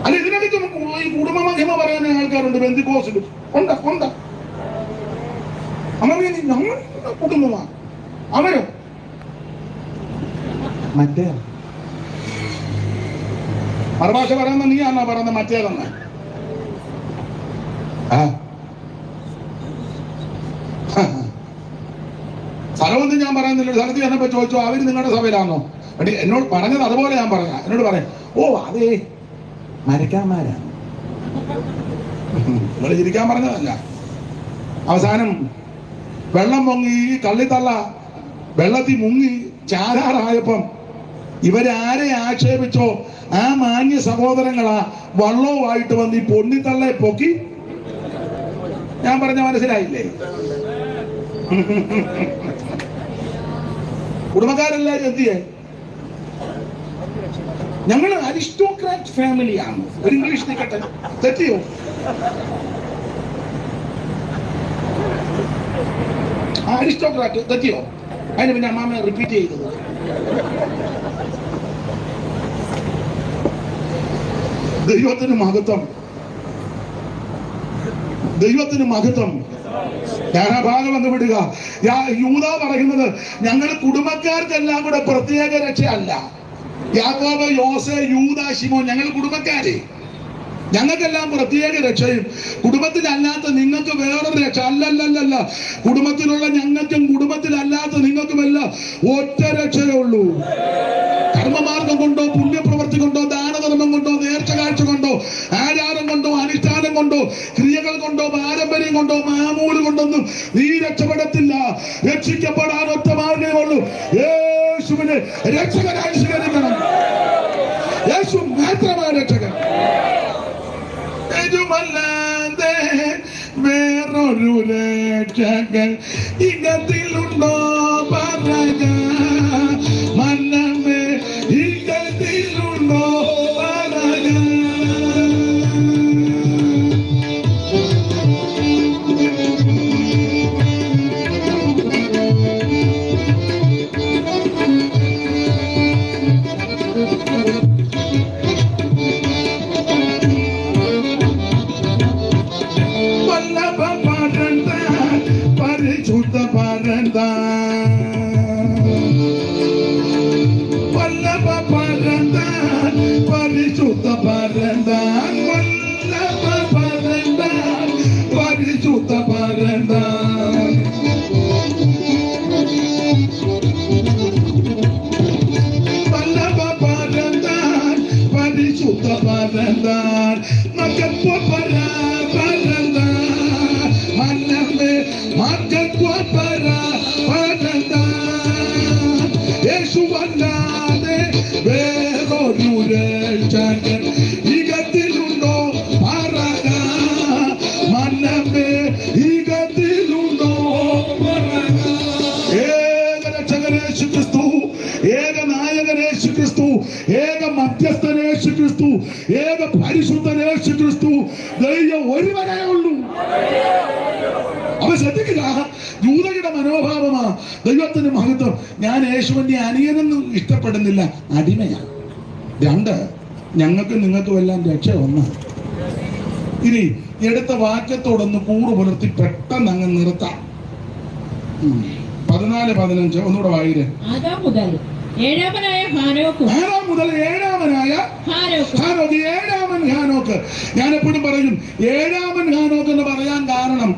S1: അല്ല, ഇതിനിടയ്ക്ക് ഈ കുടുംബ മഹിമ പറയാൻ ആൾക്കാരുണ്ട് ബന്ധുക്കോസിലും. കൊണ്ട അമ്മ ഞങ്ങൾ കുടുംബമാണ്. അവരോ മറ്റേ മറുഭാഷ പറയുന്ന നീ ആണോ പറയുന്നത് മറ്റേതെന്ന്? സ്ഥലമൊന്നും ഞാൻ പറയുന്നില്ല. സ്ഥലത്ത് ചെന്നപ്പോ ചോദിച്ചോ അവര് നിങ്ങളുടെ സഭയിലാണോ? എന്നോട് പറഞ്ഞത് അതുപോലെ ഞാൻ പറയാം. എന്നോട് പറയാം, ഓ അതേ മരക്കാന്മാരാണ്. നിങ്ങൾ ചിരിക്കാൻ പറഞ്ഞതല്ല. അവസാനം വെള്ളം പൊങ്ങി കള്ളിത്തള്ള വെള്ളത്തിൽ മുങ്ങി ചാരാറായപ്പം ഇവരാരെ ആക്ഷേപിച്ചോ ആ മാന്യ സഹോദരങ്ങളാ വള്ളവുമായിട്ട് വന്ന് ഈ പൊന്നിത്തള്ളെ പൊക്കി. ഞാൻ പറഞ്ഞ മനസ്സിലായില്ലേ? കുടുംബക്കാരെല്ലാരും എന്തിയെ? ഞങ്ങൾ അരിസ്റ്റോക്രാറ്റ് ഫാമിലിയാണ്. ഒരു ഇംഗ്ലീഷ് നിൽക്കട്ടെ, തെറ്റിയോ? അരിസ്റ്റോക്രാറ്റ് തെറ്റിയോ? അതിന് പിന്നെ അമ്മാമ്മ റിപ്പീറ്റ് ചെയ്തത്. ദൈവത്തിന് മഹത്വം, ദൈവത്തിന് മഹത്വം. ഞാൻ ആ ഭാഗം അങ്ങ് വിടുക. യൂദ പറയുന്നത് ഞങ്ങൾ കുടുംബക്കാർക്കെല്ലാം കൂടെ പ്രത്യേക രക്ഷയല്ല. യാക്കോബ്, യോസെ, യൂദ, ശിമോൻ ഞങ്ങൾ കുടുംബക്കാര്, ഞങ്ങൾക്കെല്ലാം പ്രത്യേക രക്ഷയും കുടുംബത്തിലല്ലാത്ത നിങ്ങൾക്ക് വേറൊരു രക്ഷ അല്ലല്ലല്ല. കുടുംബത്തിലുള്ള ഞങ്ങൾക്കും കുടുംബത്തിലല്ലാത്ത നിങ്ങൾക്കുമെല്ലാം ഒറ്റ രക്ഷയേ ഉള്ളൂ. കർമ്മമാർഗം കൊണ്ടോ പുണ്യപ്രവൃത്തി കൊണ്ടോ ദാനധർമ്മം കൊണ്ടോ നേർച്ച കാഴ്ച കൊണ്ടോ ആചാരം കൊണ്ടോ അനുഷ്ഠാനം കൊണ്ടോ ക്രിയകൾ കൊണ്ടോ പാരമ്പര്യം കൊണ്ടോ മാമൂല് കൊണ്ടൊന്നും നീ രക്ഷപ്പെടത്തില്ല. രക്ഷിക്കപ്പെടാൻ ഒറ്റ മാർഗ്ഗമേ ഉള്ളൂ. യേശുവിനെ രക്ഷകനായി സ്വീകരിക്കണം. യേശു മാത്രമാണ് രക്ഷകൻ. യേശുവല്ലാതെ വേറൊരു രക്ഷകൻ ഇകത്തിലുണ്ടോ പറയുക. മന്നമേ ഇകത്തിലുണ്ടോ പറയുക. പരിശുദ്ധ പരന്താൻ വല്ലഭ പരന്താൻ പരിശുദ്ധ പരന്താൻ വല്ലഭ പരന്താൻ പരിശുദ്ധ പരന്താൻ വല്ലഭ പരന്താൻ പരിശുദ്ധ പരന്താൻ മകത്വ പരന്താൻ മന്നമേ മകത്വ പരന്താൻ. യേശുവല്ലാതെ വേറൊരു രക്ഷകൻ ഇകത്തിലുണ്ടോ പറയുക. മന്നമേ ഇകത്തിലുണ്ടോ പറയുക. ഏക രക്ഷകൻ യേശു ക്രിസ്തു, ഏക നായകൻ യേശു ക്രിസ്തു, ഏക മധ്യസ്ഥൻ യേശു ക്രിസ്തു, ഏക പരിശുദ്ധൻ യേശു ക്രിസ്തു. ദൈവം ഒരുവനേ ഉള്ളൂ. അവ ശ്രദ്ധിക്കുക, യൂദയുടെ മനോഭാവമാ ദൈവത്തിന് മഹത്വം. ഞാൻ യേശുവിന്റെ അനിയനെന്നും ഇഷ്ടപ്പെടുന്നില്ല, അടിമയാണ്. രണ്ട്, ഞങ്ങൾക്കും നിങ്ങൾക്കും എല്ലാം രക്ഷ ഒന്നാണ്. ഇനി എടുത്ത വാക്യത്തോടൊന്ന് കൂറ് പുലർത്തി പെട്ടെന്ന് അങ്ങ് നിർത്താം. 14-15 ഒന്നുകൂടെ വായിര്.
S3: ആദാം മുതൽ ഏഴാമനായ ഹാനോക്ക്,
S1: ആദാം മുതൽ ഏഴാമനായ ഹാനോക്ക്. ഏഴാമൻ ഹാനോക്ക്. ഞാൻ എപ്പോഴും പറയും ഏഴാമൻ ഹാനോക്ക് എന്ന് പറയാൻ കാരണം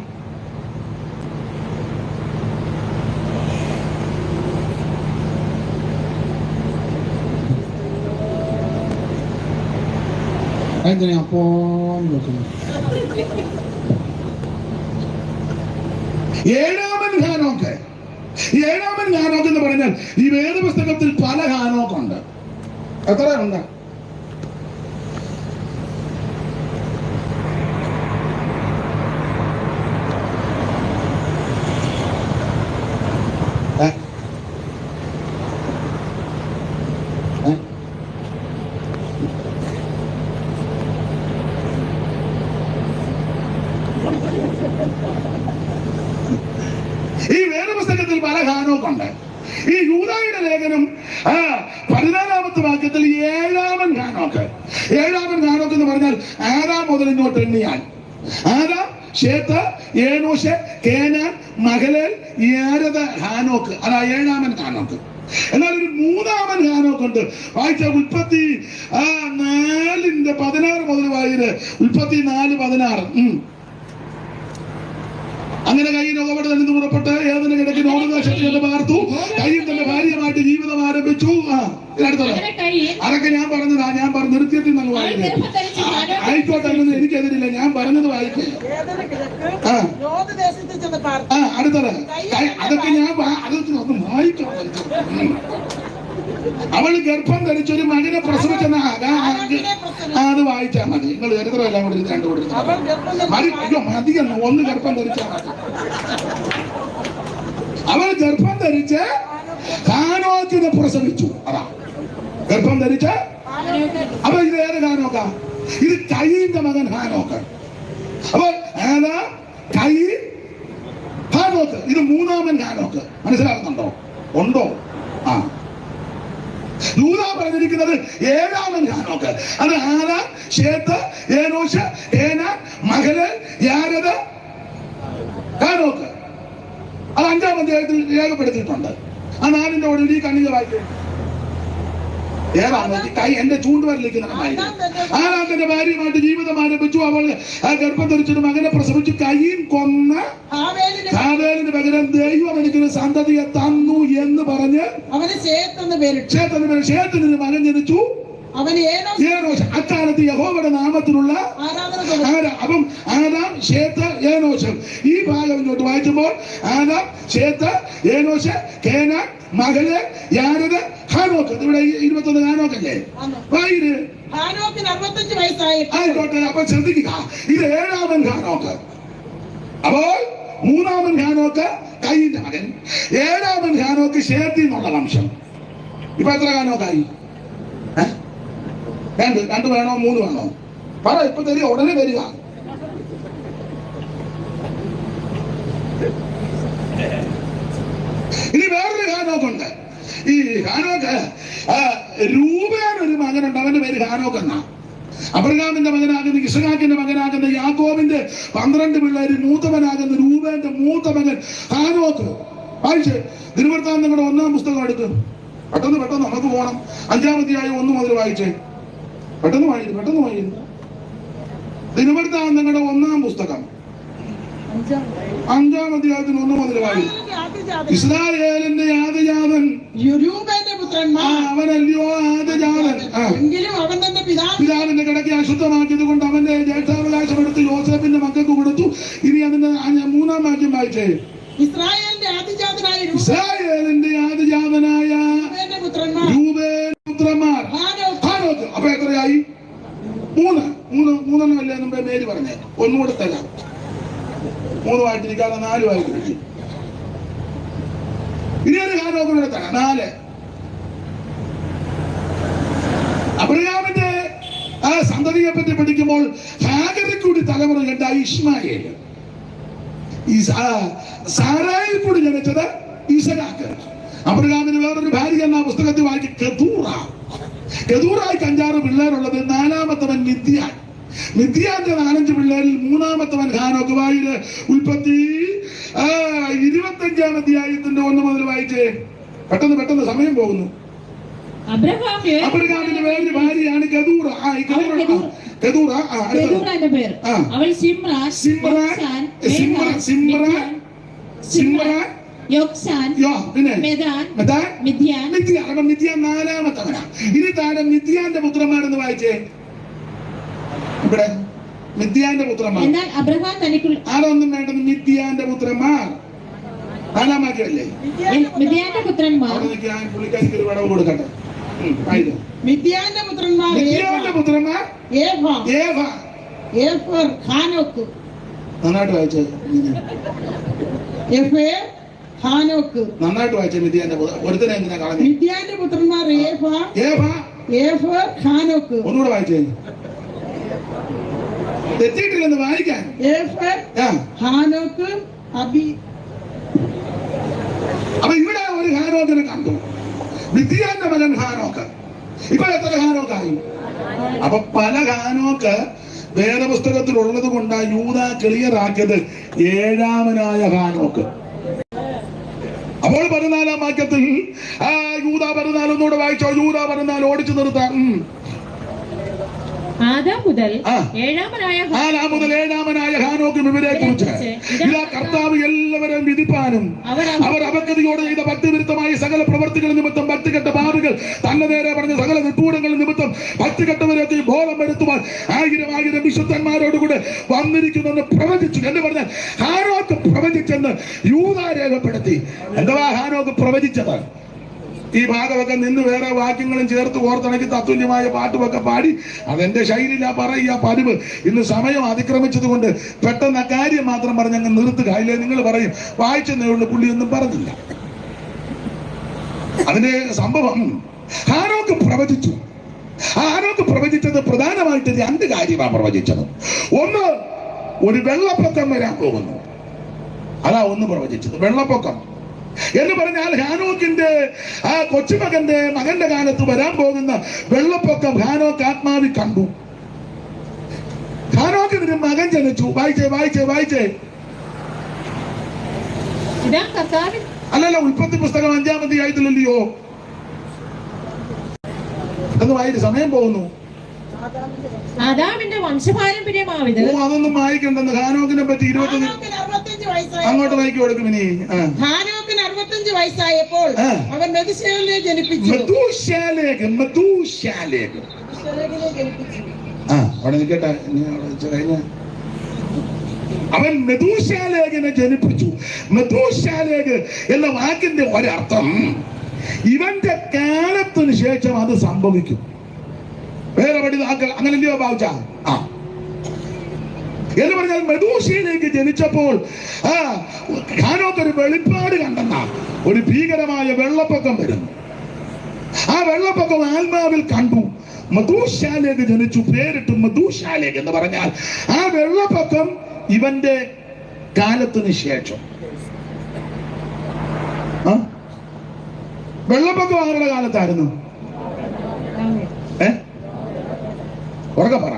S1: എന്തിനാ അപ്പോ ഏഴാമൻ ഹാനോക്ക്. ഏഴാമൻ ഹാനോക്ക് എന്ന് പറഞ്ഞാൽ ഈ വേദപുസ്തകത്തിൽ പല ഹാനോക്കുണ്ട്. എത്ര ഉണ്ട്? ഈ വേദപുസ്തകത്തിൽ പല ഹാനോക്കുണ്ട്. ഈ യൂദായുടെ ലേഖനം 14-ാമത്തെ വാക്യത്തിൽ ഏഴാമൻ ഹാനോക്ക്. ഏഴാമൻ ഹാനോക്ക് എന്ന് പറഞ്ഞാൽ ആദാം മുതൽ ഇങ്ങോട്ട് എണ്ണിയാൽ ആദാം, ശേത്ത്, ഏനോശ്, കേനാൻ, മഹലേൽ, യാരദ, ഹാനോക്ക്. അതാ ഏഴാമൻ ഹാനോക്ക്. എന്നാൽ ഒരു മൂന്നാമൻ ഹാനോക്കുണ്ട്. വായിച്ച ഉൽപ്പത്തി 4:16 മുതൽ വായിര്. ഉൽപ്പത്തി 4:16. അങ്ങനെ കയ്യിൽ അവിടെ നിന്ന് പുറപ്പെട്ട് ഏതിന് കിടക്കി നോടുകാശത്തിൽ പാർത്തു. കയ്യിൽ തന്റെ ഭാര്യയുമായിട്ട് ജീവിതം ആരംഭിച്ചു. അതൊക്കെ ഞാൻ പറഞ്ഞതാ. ഞാൻ നിർത്തിയിട്ട് നല്ല വായിക്കും. ആയിക്കോട്ടെ, എനിക്കെതിരില്ല. ഞാൻ പറഞ്ഞത് വായിക്കും. അടുത്തത് അതൊക്കെ ഞാൻ വായിക്കണം. അവള് ഗർഭം ധരിച്ചൊരു മകനെ പ്രസവിച്ചെന്ന അത് വായിച്ചാൽ മതി. നിങ്ങൾ ചരിത്രമെല്ലാം കൂടി കണ്ടുപിടിച്ചു മതി. ഒന്ന് ഗർഭം ധരിച്ചാൽ മതി. അവൾ ഗർഭം ധരിച്ച് ഹാനോക്കിനെ പ്രസവിച്ചു. അതാ ഗർഭം ധരിച്ച്. അപ്പൊ ഇത് ഏത് ഹാനോക്ക? ഇത് കയീന്റെ മകൻ ഹാനോക്ക്. അപ്പൊ ഏതാ കയീൻ, ഹാനോക്ക്. ഇത് മൂന്നാമൻ ഹാനോക്ക്. മനസ്സിലാക്കുന്നുണ്ടോ? ഉണ്ടോ? യൂദാ പറഞ്ഞിരിക്കുന്നത് ഏഴാമൻ ഹാനോക്ക്. അത് ആദാം, ശേത്ത്, ഏനോശ്, കേനാൻ, മഹല്, യാരദ്, ഹാനോക്ക്. അത് 5-ാം അധ്യായത്തിൽ രേഖപ്പെടുത്തിയിട്ടുണ്ട്. ആ 4ന്റെ ഓടിൽ ഈ കണ്ണിക വായിക്കും. ഏതാണ് കൈ എന്റെ ചൂണ്ടുവരലേക്ക് നടന്നായിരുന്നു. ആദാം തന്റെ ഭാര്യയുമായിട്ട് ജീവിതം ആരംഭിച്ചു. അവൾ ആ ഗർഭം ധരിച്ചൊരു മകനെ പ്രസവിച്ചു. കയീൻ കൊന്ന ഹാബേലിന് പകരം ദൈവം എനിക്കൊരു സന്തതിയെ തന്നു എന്ന് പറഞ്ഞ്
S2: അവന് ശേത്ത് എന്ന് പേരിട്ടു.
S1: ശേത്തിന് മകൻ ജനിച്ചു.
S2: അവന്
S1: ഏനോശ്. അക്കാലത്ത് യഹോവയുടെ നാമത്തിലുള്ള അപ്പം ആദാം, ശേത്ത്, ഏനോശ്. ഈ ഭാഗം ഇങ്ങോട്ട് വായിക്കുമ്പോൾ ആദാം, ശേത്ത്, ഏനോശ്, കേനാൻ, മഹല്, യാരദ്, ഹാനോക്ക്. ഇവിടെ 21 ഹാനോക്കല്ലേ?
S2: ഹാനോക്കിന് 65 വയസ്സായി.
S1: ആയിക്കോട്ടെ. അപ്പൊ ശ്രദ്ധിക്കുക, ഇത് 7-ാമൻ ഹാനോക്ക്. അപ്പോൾ 3-ാമൻ ഹാനോക്ക് കയീന്റെ മകൻ, 7-ാമൻ ഹാനോക്ക് ശേത്തിൽ നിന്നുള്ള വംശം. ഇപ്പൊ എത്ര ഹാനോക്കായി? 2 വേണോ 3 വേണോ? പറ, ഇപ്പൊ തരിക, ഉടനെ തരിക. ഇനി വേറൊരു ഹാനോക്കുണ്ട്. ഈ ഹാനോക്ക് രൂബേൻ ഒരു മകനുണ്ട്. അവന്റെ പേര് ഹാനോക്ക് എന്നാ. അബ്രഹാമിന്റെ മകനാകുന്ന, ഇസ്ഹാക്കിന്റെ മകനാകുന്ന, യാക്കോബിന്റെ 12 പിള്ളേരിൽ മൂത്തവനാകുന്ന രൂബേന്റെ മൂത്ത മകൻ ഹാനോക്ക്. വായിച്ചേ, ദിനവൃത്താന്തങ്ങളുടെ 1-ാം പുസ്തകം എടുക്കും. പെട്ടെന്ന് നമുക്ക് പോകണം. 5-ാം അധ്യായം 1 മുതൽ വായിച്ചേ. പെട്ടെന്ന് വായിക്കുന്നു. ദിനവൃത്താന്തങ്ങളുടെ 1-ാം പുസ്തകം 5-ാം അധ്യായത്തിന് 1 മുതൽ വായിക്കും. ഇസ്രായേലിന്റെ ആദ്യജാതൻ
S2: രൂബേന്റെ പുത്രന്മാർ.
S1: അവനല്ലയോ ആദ്യജാതൻ.
S2: എങ്കിലും അവൻ തന്റെ
S1: പിതാവിന്റെ കിടക്കി അശുദ്ധമാക്കിയത് കൊണ്ട് അവന്റെ ജ്യേഷ്ഠാവകാശം എടുത്ത് യോസേഫിന്റെ മക്കൾക്ക് കൊടുത്തു. ഇനി അതിന്റെ 3-ാം വാക്യം വായിച്ചേ.
S2: ഇസ്രായേലിന്റെ ആദ്യജാതനായ രൂബേന്റെ പുത്രന്മാർ ഹാനോക്ക്. അപ്പൊ എത്രയായി? 3 അല്ലേ നമ്മുടെ പേര് പറഞ്ഞേ? ഒന്നുകൂടെ തരാം. 3 വായിട്ടിരിക്കാതെ 4 വായിക്കും. ഇനി ഒരു ഹാനോക്കിലൂടെ തരാം. 4. അബ്രഹാമിന്റെ ആ സന്തതിയെ പറ്റി പഠിക്കുമ്പോൾ ഹാഗറിൽ കൂടി തലമുറ കേട്ട ഇസ്മായേൽ, സാറായിൽ കൂടി ജനിച്ചത് ഇസഹാക്ക്. അബ്രഹാമിന് വേറൊരു ഭാര്യ എന്ന പുസ്തകത്തിൽ വായിക്കും കെതൂറായിക്ക് 5-6 പിള്ളേരുള്ളത്. 4-ാമത്തവൻ മിദ്യാന്റെ 4-5 പിള്ളേരിൽ 3-ാമത്തവൻ ഹാനോക്ക്. വായില് ഉൽപ്പത്തി 25-ാം അധ്യായത്തിന്റെ 1 മുതൽ വായിച്ചേ. പെട്ടെന്ന് സമയം പോകുന്നു. അബ്രഹാമിന്റെ വേറൊരു ഭാര്യയാണ് കെതൂറ. മിദ്യാൻ 4-ാമത്തവനാ. ഇനി താരം മിദ്യാന്റെ പുത്രന്മാരെന്ന് വായിച്ചേ. ഇവിടെ മിദ്യാന്റെ പുത്രന്മാർ. ആരൊന്നും വേണ്ടത്? മിദ്യാന്റെ പുത്രന്മാർ. 4-ാം വാക്യമല്ലേ? പുള്ളിക്കാരിക്ക് ഒരു വിടവ് കൊടുക്കട്ടെ. മിദ്യാന്റെ പുത്രന്മാർ
S1: നന്നായിട്ട് വായിച്ചേ. നന്നായിട്ട് വായിച്ചേ. മിദ്യാന്റെ ഒരുത്തനെ എന്തിനാ കളഞ്ഞു?
S2: മിദ്യാന്റെ പുത്രന്മാർ
S1: ഒന്നുകൂടെ വായിച്ചേ. തെറ്റിയിട്ടില്ലെന്ന് വായിക്കാൻ. അപ്പൊ ഇവിടെ ഒരു ഹാനോക്കിനെ കണ്ടു. മിദ്യാന്റെ മകൻ ഹാനോക്ക്. ഇപ്പൊ എത്ര ഹാനോക്കായി? അപ്പൊ പല ഹാനോക്ക് വേദപുസ്തകത്തിൽ ഉള്ളത് കൊണ്ടാ യൂദ ക്ലിയർ ആക്കിയത് 7-ാമനായ ഹാനോക്ക്. അപ്പോൾ 14-ാം വാക്യത്തിൽ യൂദ 14 ഒന്നുകൂടെ വായിച്ചോ. യൂദ 14 ഓടിച്ചു നിർത്താം.
S3: ആദാം മുതൽ ഏഴാമനായ ഹാനോക്കും ഇവരെ കുറിച്ച് ഇതാ കർത്താവ് എല്ലാവരെയും വിധിപ്പാനും അവർ അപകൃതിയോടെ ചെയ്ത ഭക്തിവിരുദ്ധമായ സകല പ്രവർത്തികൾ നിമിത്തം ഭക്തികെട്ട പാപികൾ തന്നെ നേരെ പറഞ്ഞ സകല നിട്ടൂരങ്ങൾ നിമിത്തം ഭക്തികെട്ടവരെയൊക്കെ ബോധം വരുത്തുവാൻ 1000 വിശുദ്ധന്മാരോടുകൂടെ വന്നിരിക്കുന്നെന്ന് പ്രവചിച്ചു എന്ന് പറഞ്ഞാൽ ഹാനോക്ക് പ്രവചിച്ചെന്ന് യൂദ രേഖപ്പെടുത്തി. എന്തുവാ ഹാനോക്ക് പ്രവചിച്ചത്? ഈ ഭാഗമൊക്കെ നിന്ന് വേറെ വാക്യങ്ങളും ചേർത്ത് ഓർത്തിണക്കി തത്തുല്യമായ പാട്ടുമൊക്കെ പാടി അതെന്റെ ശൈലിയിലാ പറയുക പതിവ്. ഇന്ന് സമയം അതിക്രമിച്ചത് കൊണ്ട് പെട്ടെന്ന് ആ കാര്യം മാത്രം പറഞ്ഞ് അങ്ങ് നിർത്തുക. അതിലെ നിങ്ങൾ പറയും വായിച്ചെന്നേ ഉള്ളു, പുള്ളിയൊന്നും പറഞ്ഞില്ല. അതിന്റെ സംഭവം ഹാനോക്ക് പ്രവചിച്ചു. ഹാനോക്ക് പ്രവചിച്ചത് പ്രധാനമായിട്ട് 2 കാര്യമാണ് പ്രവചിച്ചത്. ഒന്ന്, ഒരു വെള്ളപ്പൊക്കം വരാൻ പോകുന്നു. അതാ ഒന്ന് പ്രവചിച്ചത്, വെള്ളപ്പൊക്കം.
S1: എന്ന് പറഞ്ഞാൽ ഹാനോക്കിന്റെ ആ കൊച്ചുമകന്റെ മകന്റെ കാലത്ത് വരാൻ പോകുന്ന വെള്ളപ്പൊക്കം ഹാനോക്ക് ആത്മാവിൽ കണ്ടു. ഹാനോക്കിന് മകൻ ജനിച്ചു. വായിച്ചേ അല്ലല്ല, ഉൽപ്പത്തി പുസ്തകം 5-ാം അധ്യായത്തിലല്ലയോ? എന്ന് വായിച്ച് സമയം പോകുന്നു.
S3: ആദാമിന്റെ വംശപാരമ്പര്യമാവിത്.
S1: അതൊന്നും വായിക്കണ്ടെന്ന്. ഹാനോക്കിനെ പറ്റി 25 അങ്ങോട്ട് വായിക്കി കൊടുക്കും. ഇനി
S5: ഹാനോക്കിന് 65 വയസ്സായപ്പോൾ അവൻ മെഥൂശേലയെ ജനിപ്പിച്ചു.
S1: അവിടെ നിൽക്കട്ടെ. അവൻ മെഥൂശാലേഖനെ ജനിപ്പിച്ചു. മെഥൂശാലേഖ് എന്ന വാക്കിന്റെ ഒരർത്ഥം ഇവന്റെ കാലത്തിന് ശേഷം അത് സംഭവിക്കും. വേറെ പഠിതാക്കൾ അങ്ങനെയോ ഭാവിച്ച എന്ന് പറഞ്ഞാൽ മെഥൂശയിലേക്ക് ജനിച്ചപ്പോൾ ഹാനോക്ക് ഒരു വെളിപ്പാട് കണ്ടെന്ന ഒരു ഭീകരമായ വെള്ളപ്പൊക്കം വരുന്നു. ആ വെള്ളപ്പൊക്കം ആത്മാവിൽ കണ്ടു. മെഥൂശാലേക്ക് ജനിച്ചു. പേരിട്ടു മെഥൂശാലേക്ക് എന്ന് പറഞ്ഞാൽ ആ വെള്ളപ്പൊക്കം ഇവന്റെ കാലത്തിന് ശേഷം. വെള്ളപ്പൊക്കം ആരുടെ കാലത്തായിരുന്നു? ഉറക്കെ പറ.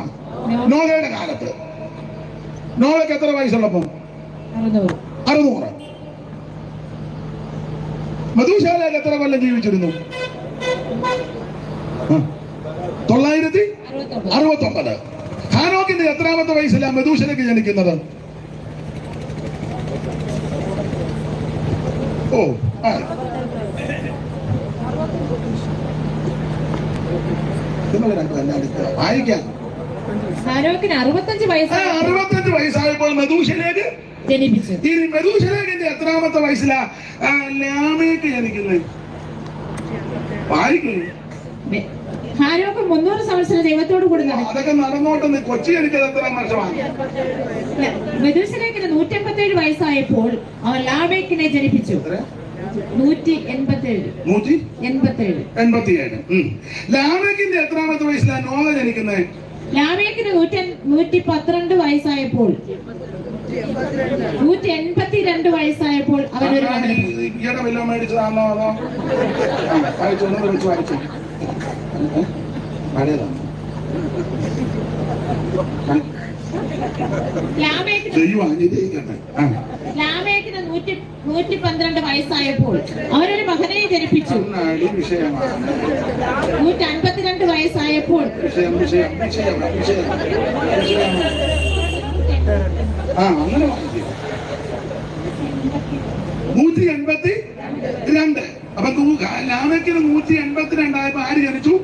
S1: നോഹയുടെ കാലത്ത്. നോഹയ്ക്ക് എത്ര വയസ്സുള്ളപ്പോ? 600. മെഥൂശാലേക്ക് എത്ര കൊല്ലം ജീവിച്ചിരുന്നു? 969. ഹാനോക്കിന്റെ എത്രാമത്തെ വയസ്സിലാണ് മെഥൂശാലേക്ക് ജനിക്കുന്നത്? വായിക്കാം.
S3: 65
S1: വയസ്സായപ്പോൾ മെഥൂശാലേക്ക്
S3: ജനിപ്പിച്ചു.
S1: ഈ മെഥൂശാലേക്കിന്റെ എത്രാമത്തെ വയസ്സിലാ ലാമേക്ക് ജനിക്കുന്നത്? വായിക്കും.
S3: ഹാനോക്ക് 300 സംവത്സരം ദൈവത്തോട് കൂടി നടന്നു.
S1: അതൊക്കെ നടന്നോട്ടെന്ന്. കൊച്ചി എനിക്കത് എത്ര വർഷമാണ്?
S3: മെഥൂശാലേക്കിന് 187 വയസ്സായപ്പോൾ അവൻ ലാമേക്കിനെ ജനിപ്പിച്ചു.
S1: 187. ലാമേക്കിന്റെ എത്രാമത്തെ വയസ്സിലാണ് നോഹ ജനിക്കുന്നത്?
S3: ലാമേക്കിന് 112 വയസ്സായപ്പോൾ 182 വയസ്സായപ്പോൾ അവനൊരു
S1: മേടിച്ചതാണോ അതോ വായിച്ചു?
S3: ലാമേക്കിന് 112 വയസ്സായപ്പോൾ അവനൊരു മകനെ ജനിപ്പിച്ചു. 152 വയസ്സായപ്പോൾ
S1: 182. അപ്പൊ ലാമേക്കിന് 182 ആയപ്പോ ആര് ജനിച്ചു?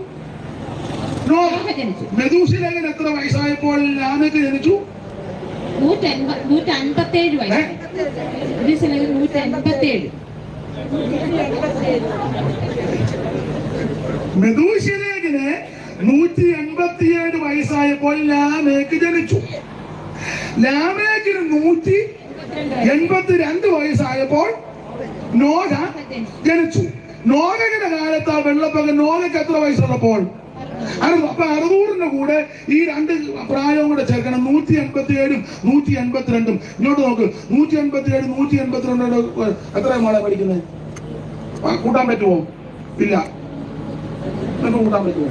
S1: മെഥൂശാലേഖന് എത്ര വയസ്സായപ്പോൾ ലാമേക്ക് ജനിച്ചു?
S3: 157 വയസ്സ്.
S1: മെഥൂശാലേഖന് 187 വയസ്സായപ്പോൾ ലാമേക്ക് ജനിച്ചു. ലാമേക്കിന് 182 വയസ്സായപ്പോൾ നോഹ ജനിച്ചു. നോഹയുടെ കാലത്ത് ആ വെള്ളപ്പൊക്കം നോഹയ്ക്ക് എത്ര വയസ്സുള്ളപ്പോൾ? അപ്പൊ 600 കൂടെ ഈ രണ്ട് പ്രായവും കൂടെ ചേർക്കണം. 187 182. ഇങ്ങോട്ട് നോക്ക്. 187 182 എത്ര മോളെ പഠിക്കുന്നത്? കൂട്ടാൻ പറ്റുമോ? ഇല്ല. കൂട്ടാൻ പറ്റുമോ?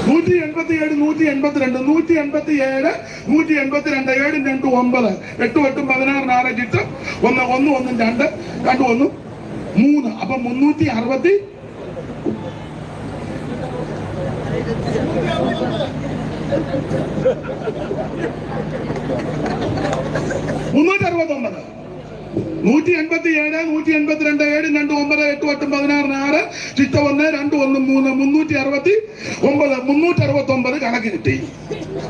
S1: 187 182 187 182 7 2 9 8 8 16 4 ചിട്ട് 1 1 1 2 2 1 3. അപ്പൊ 369. നൂറ്റി 187 182 7 2 9 8 8 16 4 ചിട്ട 1 2 1 3 369 കണക്ക് കിട്ടി.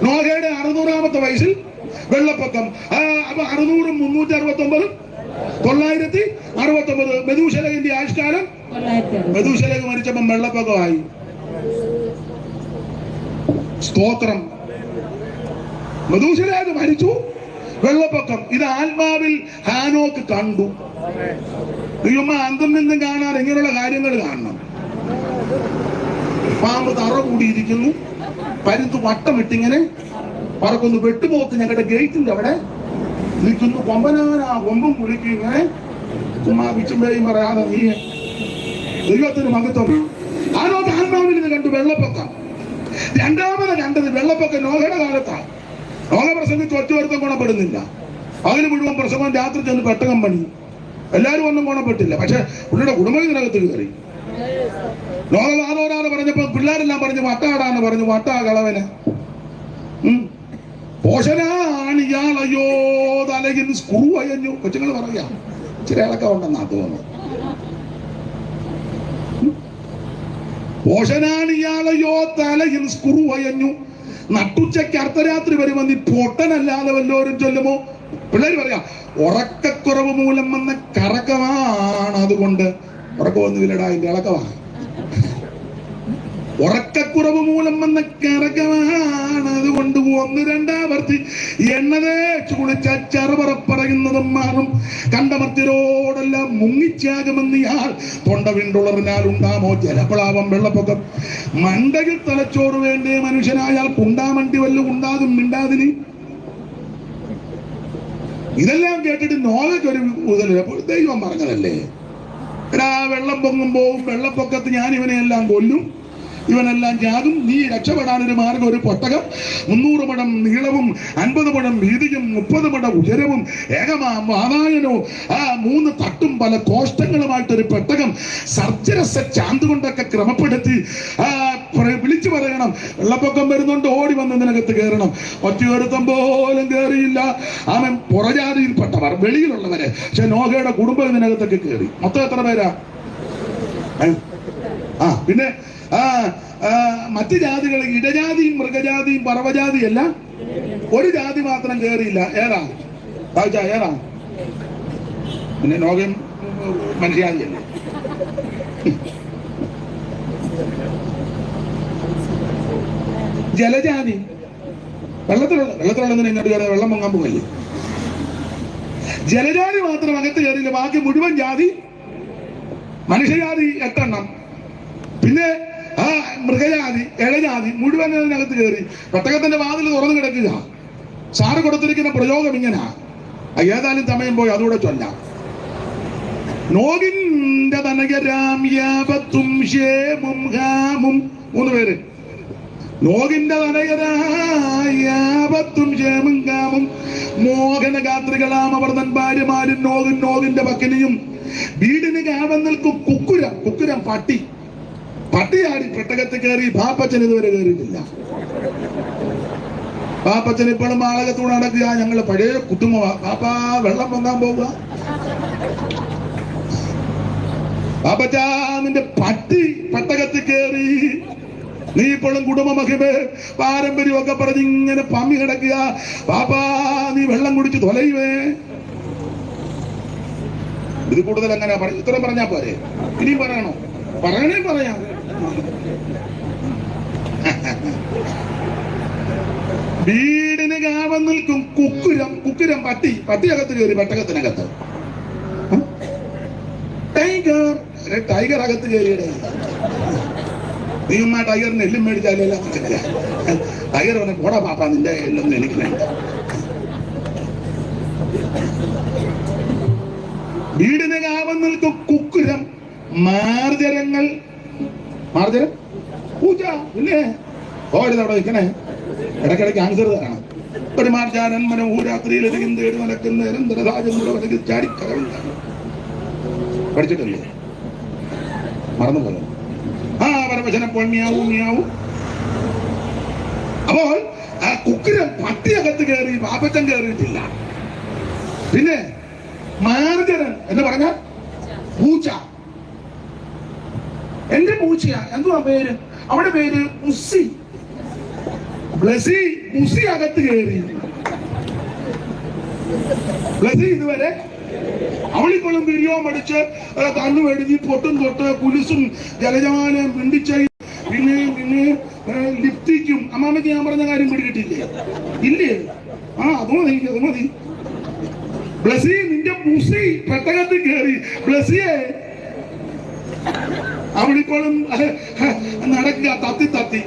S1: നോഹയുടെ 600-ാമത്തെ വയസ്സിൽ വെള്ളപ്പൊക്കം. അപ്പൊ 600 369 969. മെഥൂശാലേഖിന്റെ ആയുഷ്കാലം. മെഥൂശാലേഖ് മരിച്ചപ്പം വെള്ളപ്പൊക്കമായി. സ്തോത്രം. മെഥൂശാലേഖ് മരിച്ചു, വെള്ളപ്പൊക്കം. ഇത് ആത്മാവിൽ ഹാനോക്ക് കണ്ടു. ദൈവമ അന്തം നിന്നും കാണാൻ ഇങ്ങനെയുള്ള കാര്യങ്ങൾ കാണണം. പാമ്പ് തറ കൂടിയിരിക്കുന്നു, പരുന്ത് വട്ടമിട്ടിങ്ങനെ പറക്കുന്നു. വെട്ടുപോക്ക് ഞങ്ങളുടെ ഗേറ്റിന്റെ അവിടെ നിൽക്കുന്നു. കൊമ്പനാന കൊമ്പും കുളിക്കും. ഇങ്ങനെ
S2: ചുമ്മാ വിച്ചുമ്പേയും പറയാതെ നീ ദൈവത്തിന് മഹത്വം. ആനോക്ക് ആത്മാവിൽ ഇത് കണ്ടു വെള്ളപ്പൊക്കം. രണ്ടാമത് കണ്ടത് വെള്ളപ്പൊക്കം നോഹയുടെ കാലത്താണ്. നോഹ പ്രസംഗിച്ച് ഒറ്റവർത്തം ഗുണപ്പെടുന്നില്ല. അതിന് മുഴുവൻ പ്രസംഗം രാത്രി ചെന്ന് പെട്ടകം പണി. എല്ലാവരും ഒന്നും ഗുണപ്പെട്ടില്ല. പക്ഷെ പുള്ളിയുടെ കുടുംബം ഇതിനകത്ത് കയറി. നോഹ വാദോരാന്ന് പറഞ്ഞപ്പോ പിള്ളേരെല്ലാം പറഞ്ഞു വട്ടാടാന്ന് പറഞ്ഞു. വട്ടാ കളവന് പോഷനാണ് ഇയാളയ്യോ തലയിൽ സ്ക്രൂ അയഞ്ഞു. കൊച്ചുങ്ങൾ പറയാം ഇച്ചിരി ഇളക്കം ഉണ്ടെന്നാ തോന്നുന്നു. പോഷനാണ് ഇയാളയ്യോ തലയിൽ സ്ക്രൂ അയഞ്ഞു. നട്ടുച്ചയ്ക്ക് അർദ്ധരാത്രി വരെ വന്നി പൊട്ടനല്ലാതെ വല്ലോരും ചൊല്ലുമോ? പിള്ളേര് പറയാം ഉറക്കക്കുറവ് മൂലം വന്ന കറക്കമാണ്. അതുകൊണ്ട് ഉറക്കമൊന്നുമില്ലടാ, അതിന്റെ ഇളക്കമാണ്. ഉറക്കക്കുറവ് മൂലം വന്ന കറക്കമാണ്. അതുകൊണ്ട് 1-2 എണ്ണ തേച്ച് കുളിച്ച ചെറുപറ പറയുന്നതും മാറും. കണ്ടമർത്തിരോടെല്ലാം മുങ്ങിച്ചാകുമെന്ന് ഇയാൾ തൊണ്ട വീണ്ടുളറിനാൽ ഉണ്ടാമോ ജലപ്ലാവം വെള്ളപ്പൊക്കം. മണ്ടയിൽ തലച്ചോറ് വേണ്ടേ മനുഷ്യനായാൽ കുണ്ടാമണ്ടി വല്ലതും ഉണ്ടാകും മിണ്ടാതിന്. ഇതെല്ലാം കേട്ടിട്ട് നോവയ്ക്കൊരു ദൈവം പറഞ്ഞതല്ലേ, എടാ വെള്ളം പൊങ്ങുമ്പോവും വെള്ളപ്പൊക്കത്ത് ഞാൻ ഇവനെയെല്ലാം കൊല്ലും, ഇവനെല്ലാം ചാകും. നീ രക്ഷപ്പെടാനൊരു മാർഗം ഒരു പൊട്ടകം 300 മുഴം നീളവും 50 മുഴം വീതിയും 30 മുഴം ഉയരവും ഏകമാവായനോ 3 തട്ടും പല കോഷ്ടങ്ങളുമായിട്ടൊരു പെട്ടകം സർജരസ ചാന്ത് കൊണ്ടൊക്കെ ക്രമപ്പെടുത്തി വിളിച്ചു പറയണം വെള്ളപ്പൊക്കം വരുന്നുണ്ട്, ഓടി വന്ന് ഇതിനകത്ത് കയറണം. ഒറ്റയൊരുത്തം പോലും കയറിയില്ല. അവൻ പുറജാതിയിൽപ്പെട്ടവർ വെളിയിലുള്ളവര്. പക്ഷെ നോഹയുടെ കുടുംബം ഇതിനകത്തൊക്കെ കയറി. മൊത്തം എത്ര പേരാ? പിന്നെ മറ്റു ജാതികൾ ഇടജാതിയും മൃഗജാതിയും പറവജാതിയും എല്ലാം ഒരു ജാതി മാത്രം കയറിയില്ല. ഏതാ? ഏതാ? പിന്നെ നോഹയും മനുഷ്യജാതിയല്ലേ. ജലജാതി വെള്ളത്തിലുള്ളതിന് ഇങ്ങോട്ട് കയറി വെള്ളം പൊങ്ങാൻ പോകല്ലേ. ജലജാതി മാത്രം അകത്ത് കയറിയില്ല. ബാക്കി മുഴുവൻ ജാതി മനുഷ്യജാതി 8 എണ്ണം. പിന്നെ മൃഗജാതി ഇഴജാതി മുഴുവൻ അതിനകത്ത് കയറി. പെട്ടകത്തിന്റെ വാതിൽ തുറന്നു കിടക്കുക. സാറ് കൊടുത്തിരിക്കുന്ന പ്രയോഗം ഇങ്ങനെ. ഏതായാലും സമയം പോയി അതുകൂടെ ചൊല്ലാം. നോഹിന്റെ തനകരാം യാപത്തും ഷേമും ഹാമും 3 പേര്. നോഹിന്റെ തനകരാപത്തും ഷേമും ഹാമും മോഹന ഗാത്രികളാം അവർ തൻ ഭാര്യമാരും നോഹും നോഹിന്റെ പക്കനിയും. വീടിന് കാവൽ നിൽക്കും കുക്കുരം പട്ടിയാടി പെട്ടകത്ത് കയറി. പാപ്പച്ചൻ ഇതുവരെ കയറിയിട്ടില്ല. പാപ്പച്ചൻ ഇപ്പോഴും ആളകത്തൂടെ നടക്കുക. ഞങ്ങള് പഴയ കുട്ടുമ്പോ പാപ്പാ വെള്ളം പൊങ്ങാൻ പോവുക. പാപ്പച്ചാമിന്റെ പട്ടി പെട്ടകത്ത് കയറി. നീ ഇപ്പോഴും കുടുംബ മഹിമേ പാരമ്പര്യമൊക്കെ പറഞ്ഞ് ഇങ്ങനെ പമ്മി കിടക്കുക. പാപ്പാ നീ വെള്ളം കുടിച്ച് തൊലയുവേ. ഇത് കൂടുതൽ അങ്ങനെ ഇത്രയും പറഞ്ഞാ പോരെ? ഇനിയും പറയണോ? പറയണേ പറയാം. വീടിന് കാവൽ നിൽക്കും കുക്കുരം പട്ടിയകത്ത് കയറി. പെട്ടകത്തിനകത്ത് ടൈഗർ അകത്ത് കയറിയുടെ. നീ ഉമ്മ ടൈഗറിന് എല്ലും മേടിച്ചാലെല്ലാം ടൈഗർ പറഞ്ഞ പോടാ പാപ്പാ നിന്റെ എല്ലൊന്നും എനിക്ക് വേണ്ട. വീടിന് കാവൽ നിൽക്കും കുക്കുരം മാർജരങ്ങൾ. മാർജരം പൂജ ഇല്ലേ? ഓടി അവിടെ നിൽക്കണേ. ഇടയ്ക്കിടയ്ക്ക് ആൻസർ തരണം. ഒരു മാർജാരൻ മനം ഊരാത്രിയിൽ തേടി നടക്കുന്ന ചാടിക്കറവില്ല. പഠിച്ചിട്ടില്ലേ? മറന്നു പോലെ പരവശനപ്പോൾ മിയാവൂ. അപ്പോൾ ആ കുക്കുരം പട്ടിയകത്ത് കയറി. പാപ്പച്ചൻ കയറിയിട്ടില്ല. പിന്നെ മാർജരൻ എന്ന് പറഞ്ഞ പൂച്ച. എന്റെ പൂച്ചയാ. എന്തുവാ പേര്? അവിടെ പേര് ഉസ്സി. ഉസ്സി അകത്ത് കയറി. ഇതുവരെ അവളിപ്പോഴും ബിരിയോ മടിച്ച് കണ്ണു മെഴുകി പൊട്ടും തൊട്ട് കുലുസും ജലജാലയും പിണ്ടിച്ച. പിന്നെ ലിപ്റ്റിക്കും. അമ്മാമ്മയ്ക്ക് ഞാൻ പറഞ്ഞ കാര്യം പിടികിട്ടില്ലേ? ഇല്ലേ? അത് മതി. ബ്ലസി നിന്റെ മുസി പെട്ടകത്തിൽ കയറി. ബ്ലസിയെ അവളിപ്പോഴും നടക്കുക തത്തി.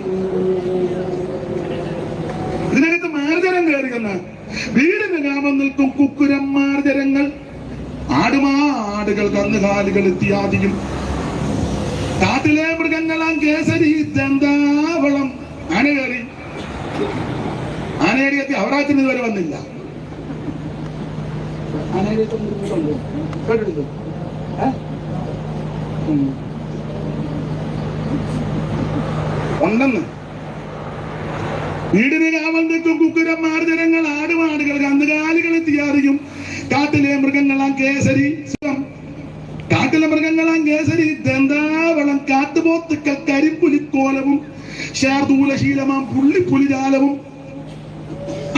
S2: ഇതിനകത്ത് മാർജരം കയറിയെന്ന്. വീടിന് കാമം നിൽക്കും കുക്കുരം മാർജരങ്ങൾ. ആടുമാട കന്നുകാലികൾ ഇത്യാദിയും കാട്ടിലെ മൃഗങ്ങളാം കേസരി ദന്താവളം ആന കയറി എത്തി അവറാത്തിന് ഇതുവരെ വന്നില്ല. ഉണ്ടെന്ന് വീടിന് കാവൽ നിൽക്കും കുക്കുരന്മാർ, ജനങ്ങൾ, ആടുമാടുകൾ, കന്നുകാലികൾ എത്തിയാറിയും കാട്ടിലെ മൃഗങ്ങളാം കേസരി ദന്താവളം, കാട്ടുപോത്തുക്കൾ, കരിമ്പുലിക്കോലവും, ശാർദൂലശീലമാം പുള്ളിപ്പുലിജാലവും,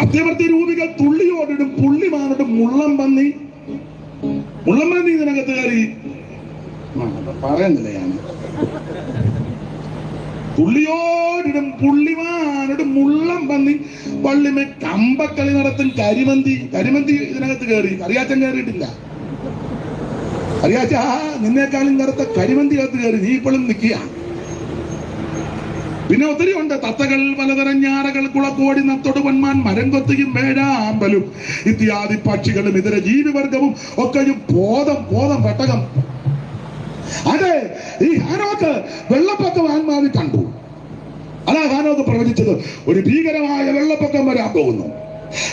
S2: അത്യവർത്തി രൂപികൾ തുള്ളിയോടിടും പുള്ളിമാനോടും മുള്ളംപന്നി ഇതിനകത്ത് കയറി പറയുന്നില്ല ഞാൻ. തുള്ളിയോടിടും പുള്ളിമാനോടും മുള്ളംപന്നി, പള്ളിമേ കമ്പക്കളി നടത്തും കരിമന്തി ഇതിനകത്ത് കയറി. അറിയാച്ചൻ കയറിയിട്ടില്ല. അറിയാച്ച നിന്നേക്കാളും കറുത്ത കരിമന്തി അകത്ത് കയറി. നീ ഇപ്പോഴും നിൽക്കുക. പിന്നെ ഒത്തിരി ഉണ്ട്. തത്തകൾ, പലതരം ഞാറകൾ, കുളക്കോടി, നത്തൊടുവന്മാൻ, മരംകൊത്തിയും, വേഴാമ്പലും ഇത്യാദി പക്ഷികളും ഇതര ജീവിവർഗവും ഒക്കെയും ബോധം പെട്ടകം. അതെ, ഈ ഹാനോക്ക് വെള്ളപ്പൊക്കം ആത്മാവിൽ കണ്ടു. അതാ ഹാനോക്ക് പ്രവചിച്ചത്. ഒരു ഭീകരമായ വെള്ളപ്പൊക്കം വരാൻ പോകുന്നു.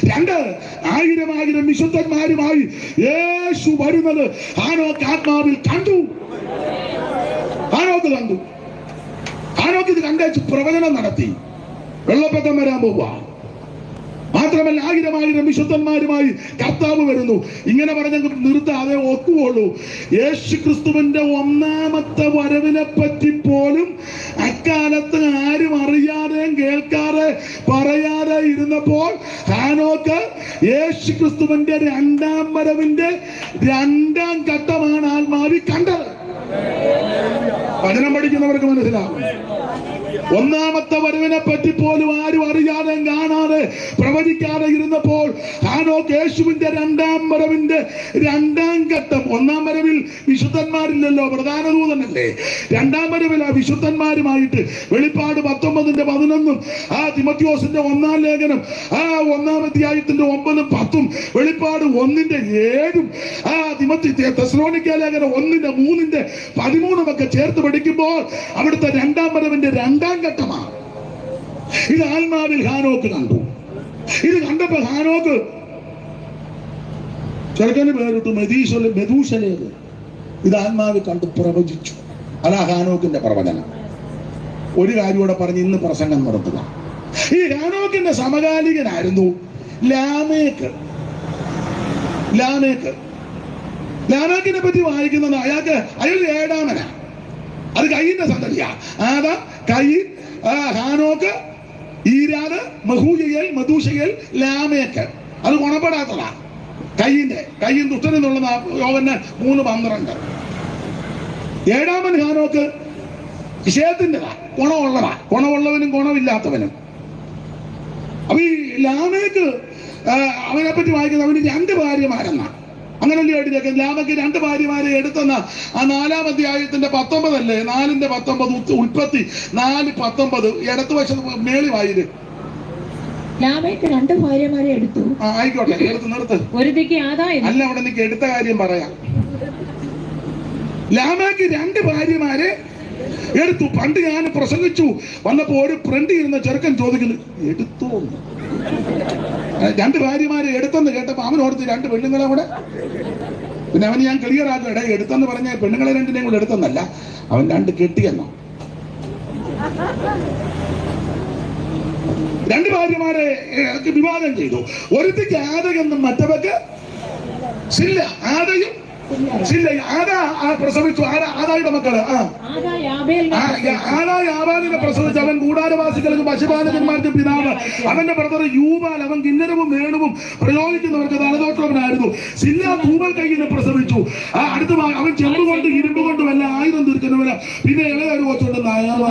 S2: 2,000 വിശുദ്ധന്മാരുമായി യേശു വരുന്നത് ഹാനോക്ക് ആത്മാവിൽ കണ്ടു. ഹാനോക്ക് ഇത് കണ്ടേച്ച് പ്രവചനം നടത്തി. വെള്ളപ്പൊക്കം വരാൻ പോവുക. മാത്രമല്ല 1,000 വിശുദ്ധന്മാരുമായി കർത്താവ് വരുന്നു. ഇങ്ങനെ പറഞ്ഞെങ്കിൽ നിർത്താതെ ഒക്കുള്ളൂ. യേശു ക്രിസ്തുവിന്റെ 1ാമത്തെ വരവിനെ പറ്റി പോലും അക്കാലത്ത് ആരും അറിയാതെയും കേൾക്കാതെ പറയാതെ ഇരുന്നപ്പോൾ ഹാനോക്ക് യേശു ക്രിസ്തുവിന്റെ 2ാം വരവിന്റെ 2ാം ഘട്ടമാണ് ആത്മാവിൽ കണ്ടത്. വചനം പഠിക്കുന്നവർക്ക് മനസ്സിലാവും. 1ാമത്തെ വരവിനെ പറ്റി പോലും ആരും അറിയാതെ കാണാതെ പ്രവചിക്കാതെ ഇരുന്നപ്പോൾ ഹാനോക്ക് യേശുവിന്റെ 2ാം വരവിന്റെ 2ാം ഘട്ടം. 1ാം വരവിൽ വിശുദ്ധന്മാരില്ലല്ലോ, പ്രധാന ദൂതനല്ലേ. 2ാം വരവിൽ ആ വിശുദ്ധന്മാരുമായിട്ട് വെളിപ്പാട് 19:11 ആ തിമോഥെയോസിന്റെ 1ാം ലേഖനം 1ാം അധ്യായത്തിന്റെ 9ഉം 10ഉം വെളിപ്പാട് 1:7 ആ തെസ്സലോനിക്ക ലേഖനം 1:3 13 ഒക്കെ ചേർത്ത് പഠിക്കുമ്പോൾ അവിടുത്തെ 2ാം വരവിന്റെ 2ാം ഘട്ടമാണ്. ഇത് ആത്മാവിൽ ഹാനോക്ക് കണ്ടു. ഇത് കണ്ടപ്പോ ഹാനോക്ക് ചെറുക്കന് പേരിട്ടു മെതൂശലേത്. ഇത് ആത്മാവിൽ കണ്ടു പ്രവചിച്ചു. അതാ ഹാനോക്കിന്റെ പ്രവചനം. ഒരു കാര്യം കൂടെ പറഞ്ഞ് ഇന്ന് പ്രസംഗം നടത്തുക. ഈ ഹാനോക്കിന്റെ സമകാലികനായിരുന്നു ലാമേക്ക്. ലാമേക്കിനെ പറ്റി വായിക്കുന്നത് അയാൾ 7ാമനാ. അത് കയ്യിന്റെ സന്തതിയാ. കയ്യിൽ ഹാനോക്ക്, ഈരാദ്, മധൂശയേൽ, ലാമേക്ക്. അത് ഗുണപ്പെടാത്തതാ. കയ്യും ദുഷ്ടനെന്നുള്ള യോഹന്നാൻ 3:12. 7ാമൻ ഹാനോക്ക് വിഷയത്തിൻ്റെതാ. ഗുണമുള്ളവനും ഗുണമില്ലാത്തവനും. അപ്പൊ ഈ ലാമേക്ക് അവനെ പറ്റി വായിക്കുന്നത് അവന് 2 ഭാര്യമാരെന്നാ. അങ്ങനല്ലേ എഴുതിയേക്കെ. ലാമയ്ക്ക് 2 ഭാര്യമാരെ എടുത്തെന്ന ആ 4ാം അധ്യായത്തിന്റെ 19 അല്ലേ, 4:19 ഉൽപ്പത്തി 4:19 ഇടത്ത് വശത്ത് മേളി വായില്.
S3: ലാമേക്ക് 2 ഭാര്യമാരെ എടുത്തു.
S2: ആയിക്കോട്ടെ, നിർത്ത്. അല്ല, അവിടെ നിനക്ക് എടുത്ത കാര്യം പറയാം. ലാമേക്ക് 2 ഭാര്യമാരെ എടുത്തു. പണ്ട് ഞാൻ പ്രസംഗിച്ചു വന്നപ്പോ ഒരു ഫ്രണ്ട് ഇരുന്ന ചെറുക്കൻ ചോദിക്കുന്നു, എടുത്തോ? 2 ഭാര്യമാരെ എടുത്തെന്ന് കേട്ടപ്പോ അവൻ ഓർത്ത് 2 പെണ്ണുങ്ങളെ കൂടെ. പിന്നെ അവന് ഞാൻ ക്ലിയർ ആക്കും, എടുത്തെന്ന് പറഞ്ഞ പെണ്ണുങ്ങളെ 2നെയും കൂടെ എടുത്തെന്നല്ല, അവൻ 2 കെട്ടിയെന്നോ. 2 ഭാര്യമാരെ വിവാഹം ചെയ്തു. ഒരുത്തിക്ക് ആദയെന്നും മറ്റവക്ക് സില്ല. ആദയും പ്രസവിച്ചു. ആദായുടെ മക്കള് യാബാലിനെ പ്രസവിച്ചു. അവൻ കൂടാരവാസികൾക്കും പശുപാലകന്മാർക്കും പിതാവ്. അവന്റെ ബ്രദർ യൂബാൽ. അവൻ കിന്നരവും വേണുവും പ്രയോഗിക്കുന്നവർക്ക് തലതോട്ടവനായിരുന്നു. സില്ല തൂവൽ കയ്യിനെ പ്രസവിച്ചു. അടുത്ത അവൻ ചെമ്പ് കൊണ്ട് ഇരുമ്പ് കൊണ്ടും എല്ലാം ആയുധം തീർക്കുന്നവന്. പിന്നെ ഇളയൊരു കൊച്ചുണ്ട് നയമ.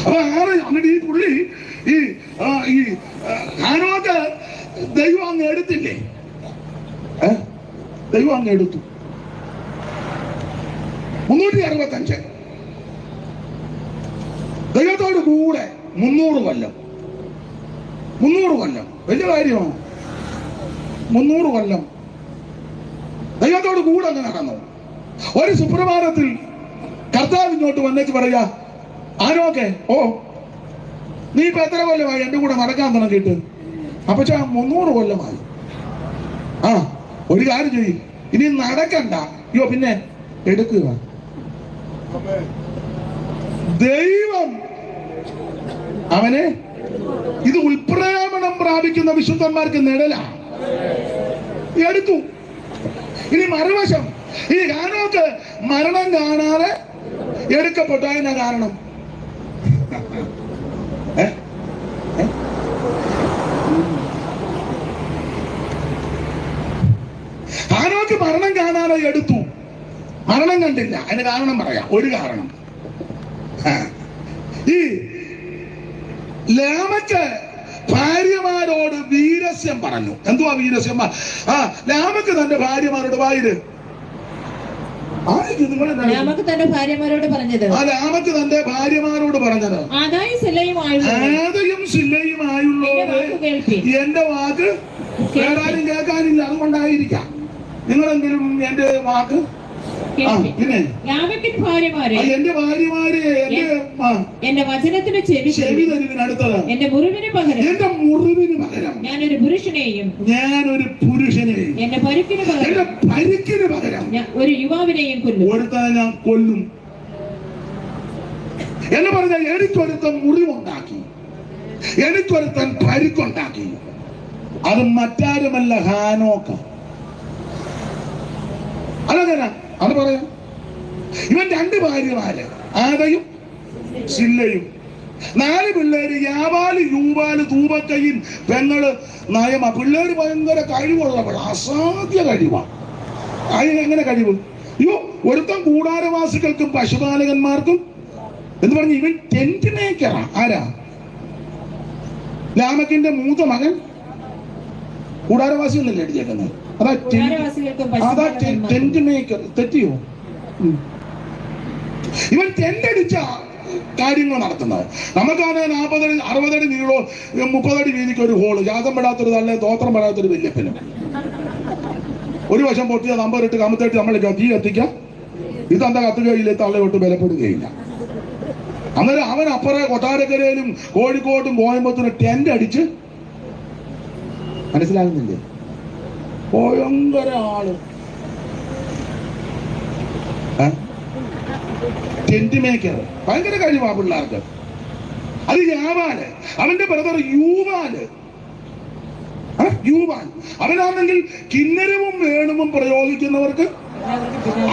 S2: അപ്പൊ എന്നിട്ട് ഈ പുള്ളി ഈ ഹാനോക്ക് ദൈവം അങ്ങ് എടുത്തില്ലേ? ദൈവം അങ്ങ് എടുത്തു. 365 ദൈവത്തോട് കൂടെ 300 കൊല്ലം. വലിയ കാര്യമാണ്.
S1: 300 കൊല്ലം ദൈവത്തോട് കൂടെ അങ്ങ് നടന്നു. ഒരു സുപ്രഭാതത്തിൽ കർത്താവ് ഇങ്ങോട്ട് വന്നേച്ച് പറയാ, ആരോക്കെ ഓ നീ ഇപ്പൊ എത്ര കൊല്ലമായി എന്റെ കൂടെ നടക്കാൻ തുടങ്ങിയിട്ട്? അപ്പൊ 300 കൊല്ലമായി. ആ ഒരു കാര്യം ചെയ്യും, ഇനി നടക്കണ്ട. അയ്യോ പിന്നെ എടുക്കുക. ദൈവം അവനെ ഇത് ഉൽപ്രേമണം പ്രാപിക്കുന്ന വിശുദ്ധന്മാർക്ക് നിഴലാ എടുത്തു. ഇനി മറുവശം, ഈ ഹാനോക്ക് മരണം കാണാതെ എടുക്കപ്പെട്ടു. അതിനാ കാരണം ഹാനോക്ക് മരണം കാണാതെ എടുത്തു, മരണം കണ്ടില്ല. അതിന് കാരണം പറയാം. ഒരു കാരണം, ഈ ലാമക്ക് ഭാര്യമാരോട് വീരസ്യം പറഞ്ഞു. എന്തുവാ വീരസ്യം? ലാമക്ക് തന്റെ ഭാര്യമാരോട് വായില്
S3: ലാമക്ക് തന്റെ ഭാര്യമാരോട് പറഞ്ഞത് ആദായും സില്ലയുമായുള്ളവര്
S1: എന്റെ വാക്ക് കേടാനും കേൾക്കാനില്ല. അതുകൊണ്ടായിരിക്കാം നിങ്ങളെങ്കിലും എന്റെ വാക്ക് പിന്നെ എന്റെ ഭാര്യമാരെ
S3: എന്റെ വചനത്തിന് ചെവി
S1: തരുവിനടുത്തത്
S3: എന്റെ മുറിവിന് പകരം ഞാനൊരു പുരുഷനെയും
S1: എന്റെ പരിക്കിന് പകരം
S3: ഒരു യുവാവിനെയും കൊല്ലും.
S1: ഒരുത്തനെ ഞാൻ കൊല്ലും എന്ന് പറഞ്ഞാൽ എനിക്കൊരുത്തൻ മുറിവുണ്ടാക്കി, എനിക്കൊരുത്തൻ പരിക്കുണ്ടാക്കി. അത് മറ്റാരുമല്ല, ഹാനോക്ക്. അതങ്ങനെ അത് പറയാം. ഇവൻ 2 ഭാര്യമാര്, ആദയും സില്ലയും, 4 പിള്ളേര്, യാവാല്, യൂവാല്, തൂബക്കയിൻ, പെങ്ങള്, നയമ. പിള്ളേര് ഭയങ്കര കഴിവുള്ളവൾ, അസാധ്യ കഴിവാ. എങ്ങനെ കഴിവ്? അയ്യോ, ഒരുത്തം കൂടാരവാസികൾക്കും പശുപാലകന്മാർക്കും എന്ന് പറഞ്ഞ് ഇവൻ ടെന്റ് മേക്കറാ. ആരാ? ലാമക്കിന്റെ മൂത്ത മകൻ കൂടാരവാസി എന്നല്ലേ എഴുതിയേക്കുന്നത്? അതാ ടെന്റ് മേക്കർ. തെറ്റിയോ? ഇവൻ ടെന്റ് അടിച്ച കാര്യങ്ങൾ നടത്തുന്നത്. നമുക്കാണ് 40 അടി 60 അടി നീളോ 30 അടി വീതിക്ക് ഒരു ഹോള്, ജാതം പെടാത്തൊരു തള്ളേ തോത്രം പെടാത്തൊരു വല്യപ്പനും. ഒരു വശം പൊട്ടിയ നമ്പറിട്ട് കമത്തിട്ട് നമ്മൾ തീ കത്തിക്കാം. ഇതെന്താ കത്തുകയില്ല, തള്ളയോട്ട് ബലപ്പെടുകയില്ല. അന്നേരം അവൻ അപ്പുറം കൊട്ടാരക്കരയിലും കോഴിക്കോട്ടും കോയമ്പത്തൂരും ടെന്റ് അടിച്ച്, മനസ്സിലാകുന്നില്ലേ? ഭയങ്കര ആള് ടെന്റ് മേക്കർ, ഭയങ്കര കഴിവാ പിള്ളേർക്ക്. അത് യാവാല്, അവന്റെ ബ്രദർ യൂവാല്. യൂവാൻ അവനാണെങ്കിൽ കിന്നരവും വേണുവും പ്രയോഗിക്കുന്നവർക്ക്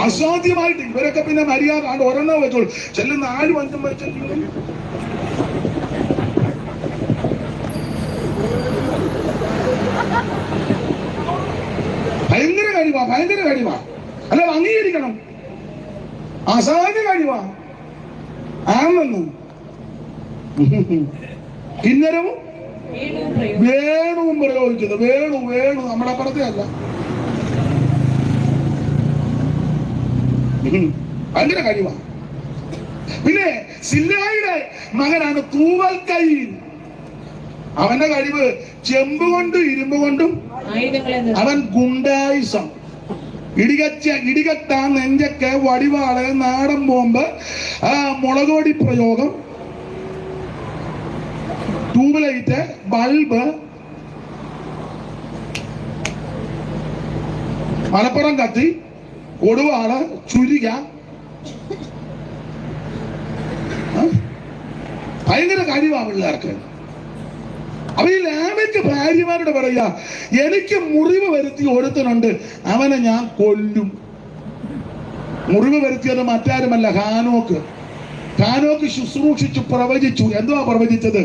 S1: അസാധ്യമായിട്ട്. ഇവരൊക്കെ പിന്നെ മര്യാദ ഒരെണ്ണം വെച്ചോളൂ, ചെല്ലുന്ന 4 5 വെച്ചു. ഭയങ്കര കഴിവാ, അല്ല അംഗീകരിക്കണം. അസാധ്യ കഴിവാ ആണെന്ന്. കിന്നരവും വേണുവും പ്രയോഗിച്ചത്. വേണു നമ്മുടെ അപ്പുറത്തെ അല്ല. ഭയങ്കര കഴിവാ. പിന്നെ സില്ലായിയുടെ മകനാണ് തൂവൽക്കൈൻ. അവന്റെ കഴിവ് ചെമ്പ് കൊണ്ടും ഇരുമ്പ് കൊണ്ടും അവൻ ഗുണ്ടായിസം, ഇടികത്താൻ, നെഞ്ചക്ക്, വടിവാള്, നാടൻ ബോംബ്, മുളകോടി പ്രയോഗം, ട്യൂബ്ലൈറ്റ്, ബൾബ്, മലപ്പുറം കത്തി, കൊടുവാള്, ചുരിക. ഭയങ്കര കഴിവാ പിള്ളേർക്ക്. അപ്പൊ ഈ ലാമക്ക് ഭാര്യമാരോട് പറയാ, എനിക്ക് മുറിവ് വരുത്തിയ ഒരുത്തനുണ്ട്, അവനെ ഞാൻ കൊല്ലും. മുറിവ് വരുത്തിയത് മറ്റാരുമല്ല, ഹാനോക്ക്. ഹാനോക്ക് ശുശ്രൂഷിച്ചു, പ്രവചിച്ചു. എന്തുവാ പ്രവചിച്ചത്?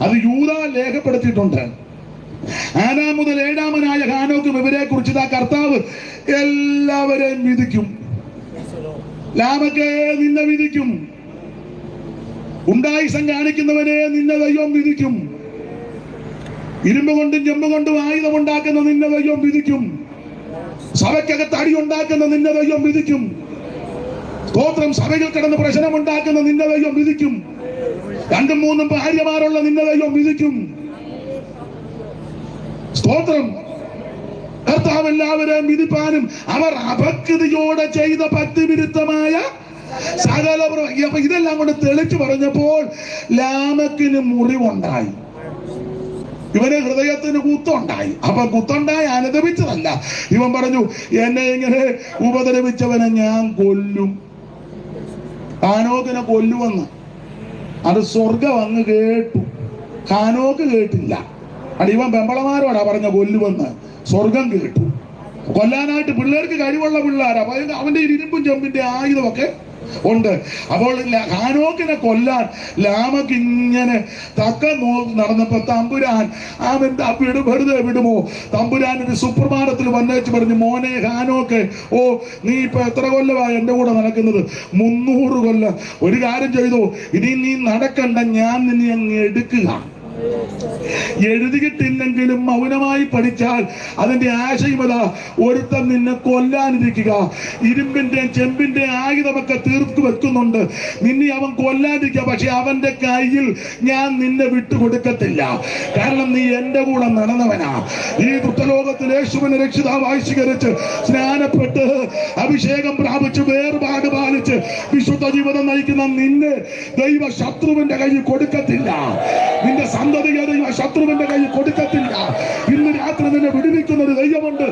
S1: അത് യൂദാ രേഖപ്പെടുത്തിയിട്ടുണ്ട്. 6 മുതൽ 7 ഹാനോക്കും ഇവരെ കുറിച്ച് കർത്താവ് എല്ലാവരെയും വിധിക്കും. ലാമക്കെ നിന്നെ വിധിക്കും, ഉണ്ടായിസം കാണിക്കുന്നവനെ നിന്നെ ദൈവം വിധിക്കും, ഇരുമ്പ് കൊണ്ടും ചെമ്പ് കൊണ്ടും ആയുധമുണ്ടാക്കുന്ന നിന്നെ ദൈവം വിധിക്കും, സഭയ്ക്കകത്ത് അടി ഉണ്ടാക്കുന്ന നിന്നെ ദൈവം വിധിക്കും, സ്തോത്രം, സഭയിൽ കിടന്ന് പ്രശ്നമുണ്ടാക്കുന്ന നിന്നെ ദൈവം വിധിക്കും, 2 3 ഭാര്യമാരുള്ള നിന്നെ ദൈവം വിധിക്കും. സ്തോത്രം. കർത്താവ് എല്ലാവരെയും വിധിപ്പാനും അവർ അപക്വതയോടെ ചെയ്ത ഭക്തിവിരുദ്ധമായ സകല അപ്പൊ ഇതെല്ലാം കൊണ്ട് തെളിച്ചു പറഞ്ഞപ്പോൾ ലാമക്കിന് മുറിവുണ്ടായി, ഇവന് ഹൃദയത്തിന് കുത്തുണ്ടായി. അപ്പൊ കുത്തുണ്ടായി അനുദപിച്ചതല്ല. ഇവൻ പറഞ്ഞു, എന്നെ ഇങ്ങനെ ഉപദ്രവിച്ചവനെ ഞാൻ കൊല്ലും. ഹാനോക്കിനെ കൊല്ലുമെന്ന് അത് സ്വർഗം അങ്ങ് കേട്ടു, ഹാനോക്ക് കേട്ടില്ല. അത് ഇവൻ പെമ്പളമാരോടാ പറഞ്ഞ കൊല്ലുമെന്ന്, സ്വർഗം കേട്ടു. കൊല്ലാനായിട്ട് പിള്ളേർക്ക് കഴിവുള്ള പിള്ളേരാ, അവന്റെ ഇരുമ്പും ചെമ്പിന്റെ ആയുധമൊക്കെ ഉണ്ട്. അപ്പോൾ ഹാനോക്കിനെ കൊല്ലാൻ ലാമക്ക് ഇങ്ങനെ തക്ക നടന്നപ്പോ തമ്പുരാൻ അവന്റെ വെറുതെ വിടുമോ? തമ്പുരാൻ ഒരു സുപ്രഭാതത്തിൽ വന്നേച്ച് പറഞ്ഞു, മോനെ ഹാനോക്ക്, ഓ നീ ഇപ്പൊ എത്ര കൊല്ലമായി എന്റെ കൂടെ നടക്കുന്നത്? 300 കൊല്ലം. ഒരു കാര്യം ചെയ്തോ, ഇനി നീ നടക്കണ്ട, ഞാൻ നിന്നെ അങ്ങ് എടുക്കുക. എഴുതിയിട്ടില്ലെങ്കിലും മൗനമായി പഠിച്ചാൽ അതിന്റെ ആശയമത, ഒരുത്തൻ നിന്നെ കൊല്ലാനിരിക്കുക, ഇരുമ്പിന്റെ ചെമ്പിന്റെ ആയുധമൊക്കെ തീർത്തു വെക്കുന്നുണ്ട്, നിന്നെ അവൻ കൊല്ലാനിരിക്കുക. പക്ഷെ അവന്റെ കയ്യിൽ ഞാൻ നിന്നെ വിട്ടുകൊടുക്കത്തില്ല, കാരണം നീ എന്റെ കൂടെ നടന്നവനാ. ഈ ദുഷ്ടലോകത്തിൽ യേശുവിനെ രക്ഷിതാവായി സ്വീകരിച്ച് സ്നാനപ്പെട്ട് അഭിഷേകം പ്രാപിച്ച് വേർപാട് പാലിച്ച് വിശുദ്ധ ജീവിതം നയിക്കുന്ന നിന്നെ ദൈവ ശത്രുവിന്റെ കയ്യിൽ കൊടുക്കത്തില്ല. നിന്റെ സന്തതിയെ ദൈവ ശത്രുവിന്റെ കയ്യിൽ കൊടുക്കത്തില്ല. ഇന്ന് രാത്രി നിന്നെ വിടുവിക്കുന്ന ഒരു ദൈവമുണ്ട്.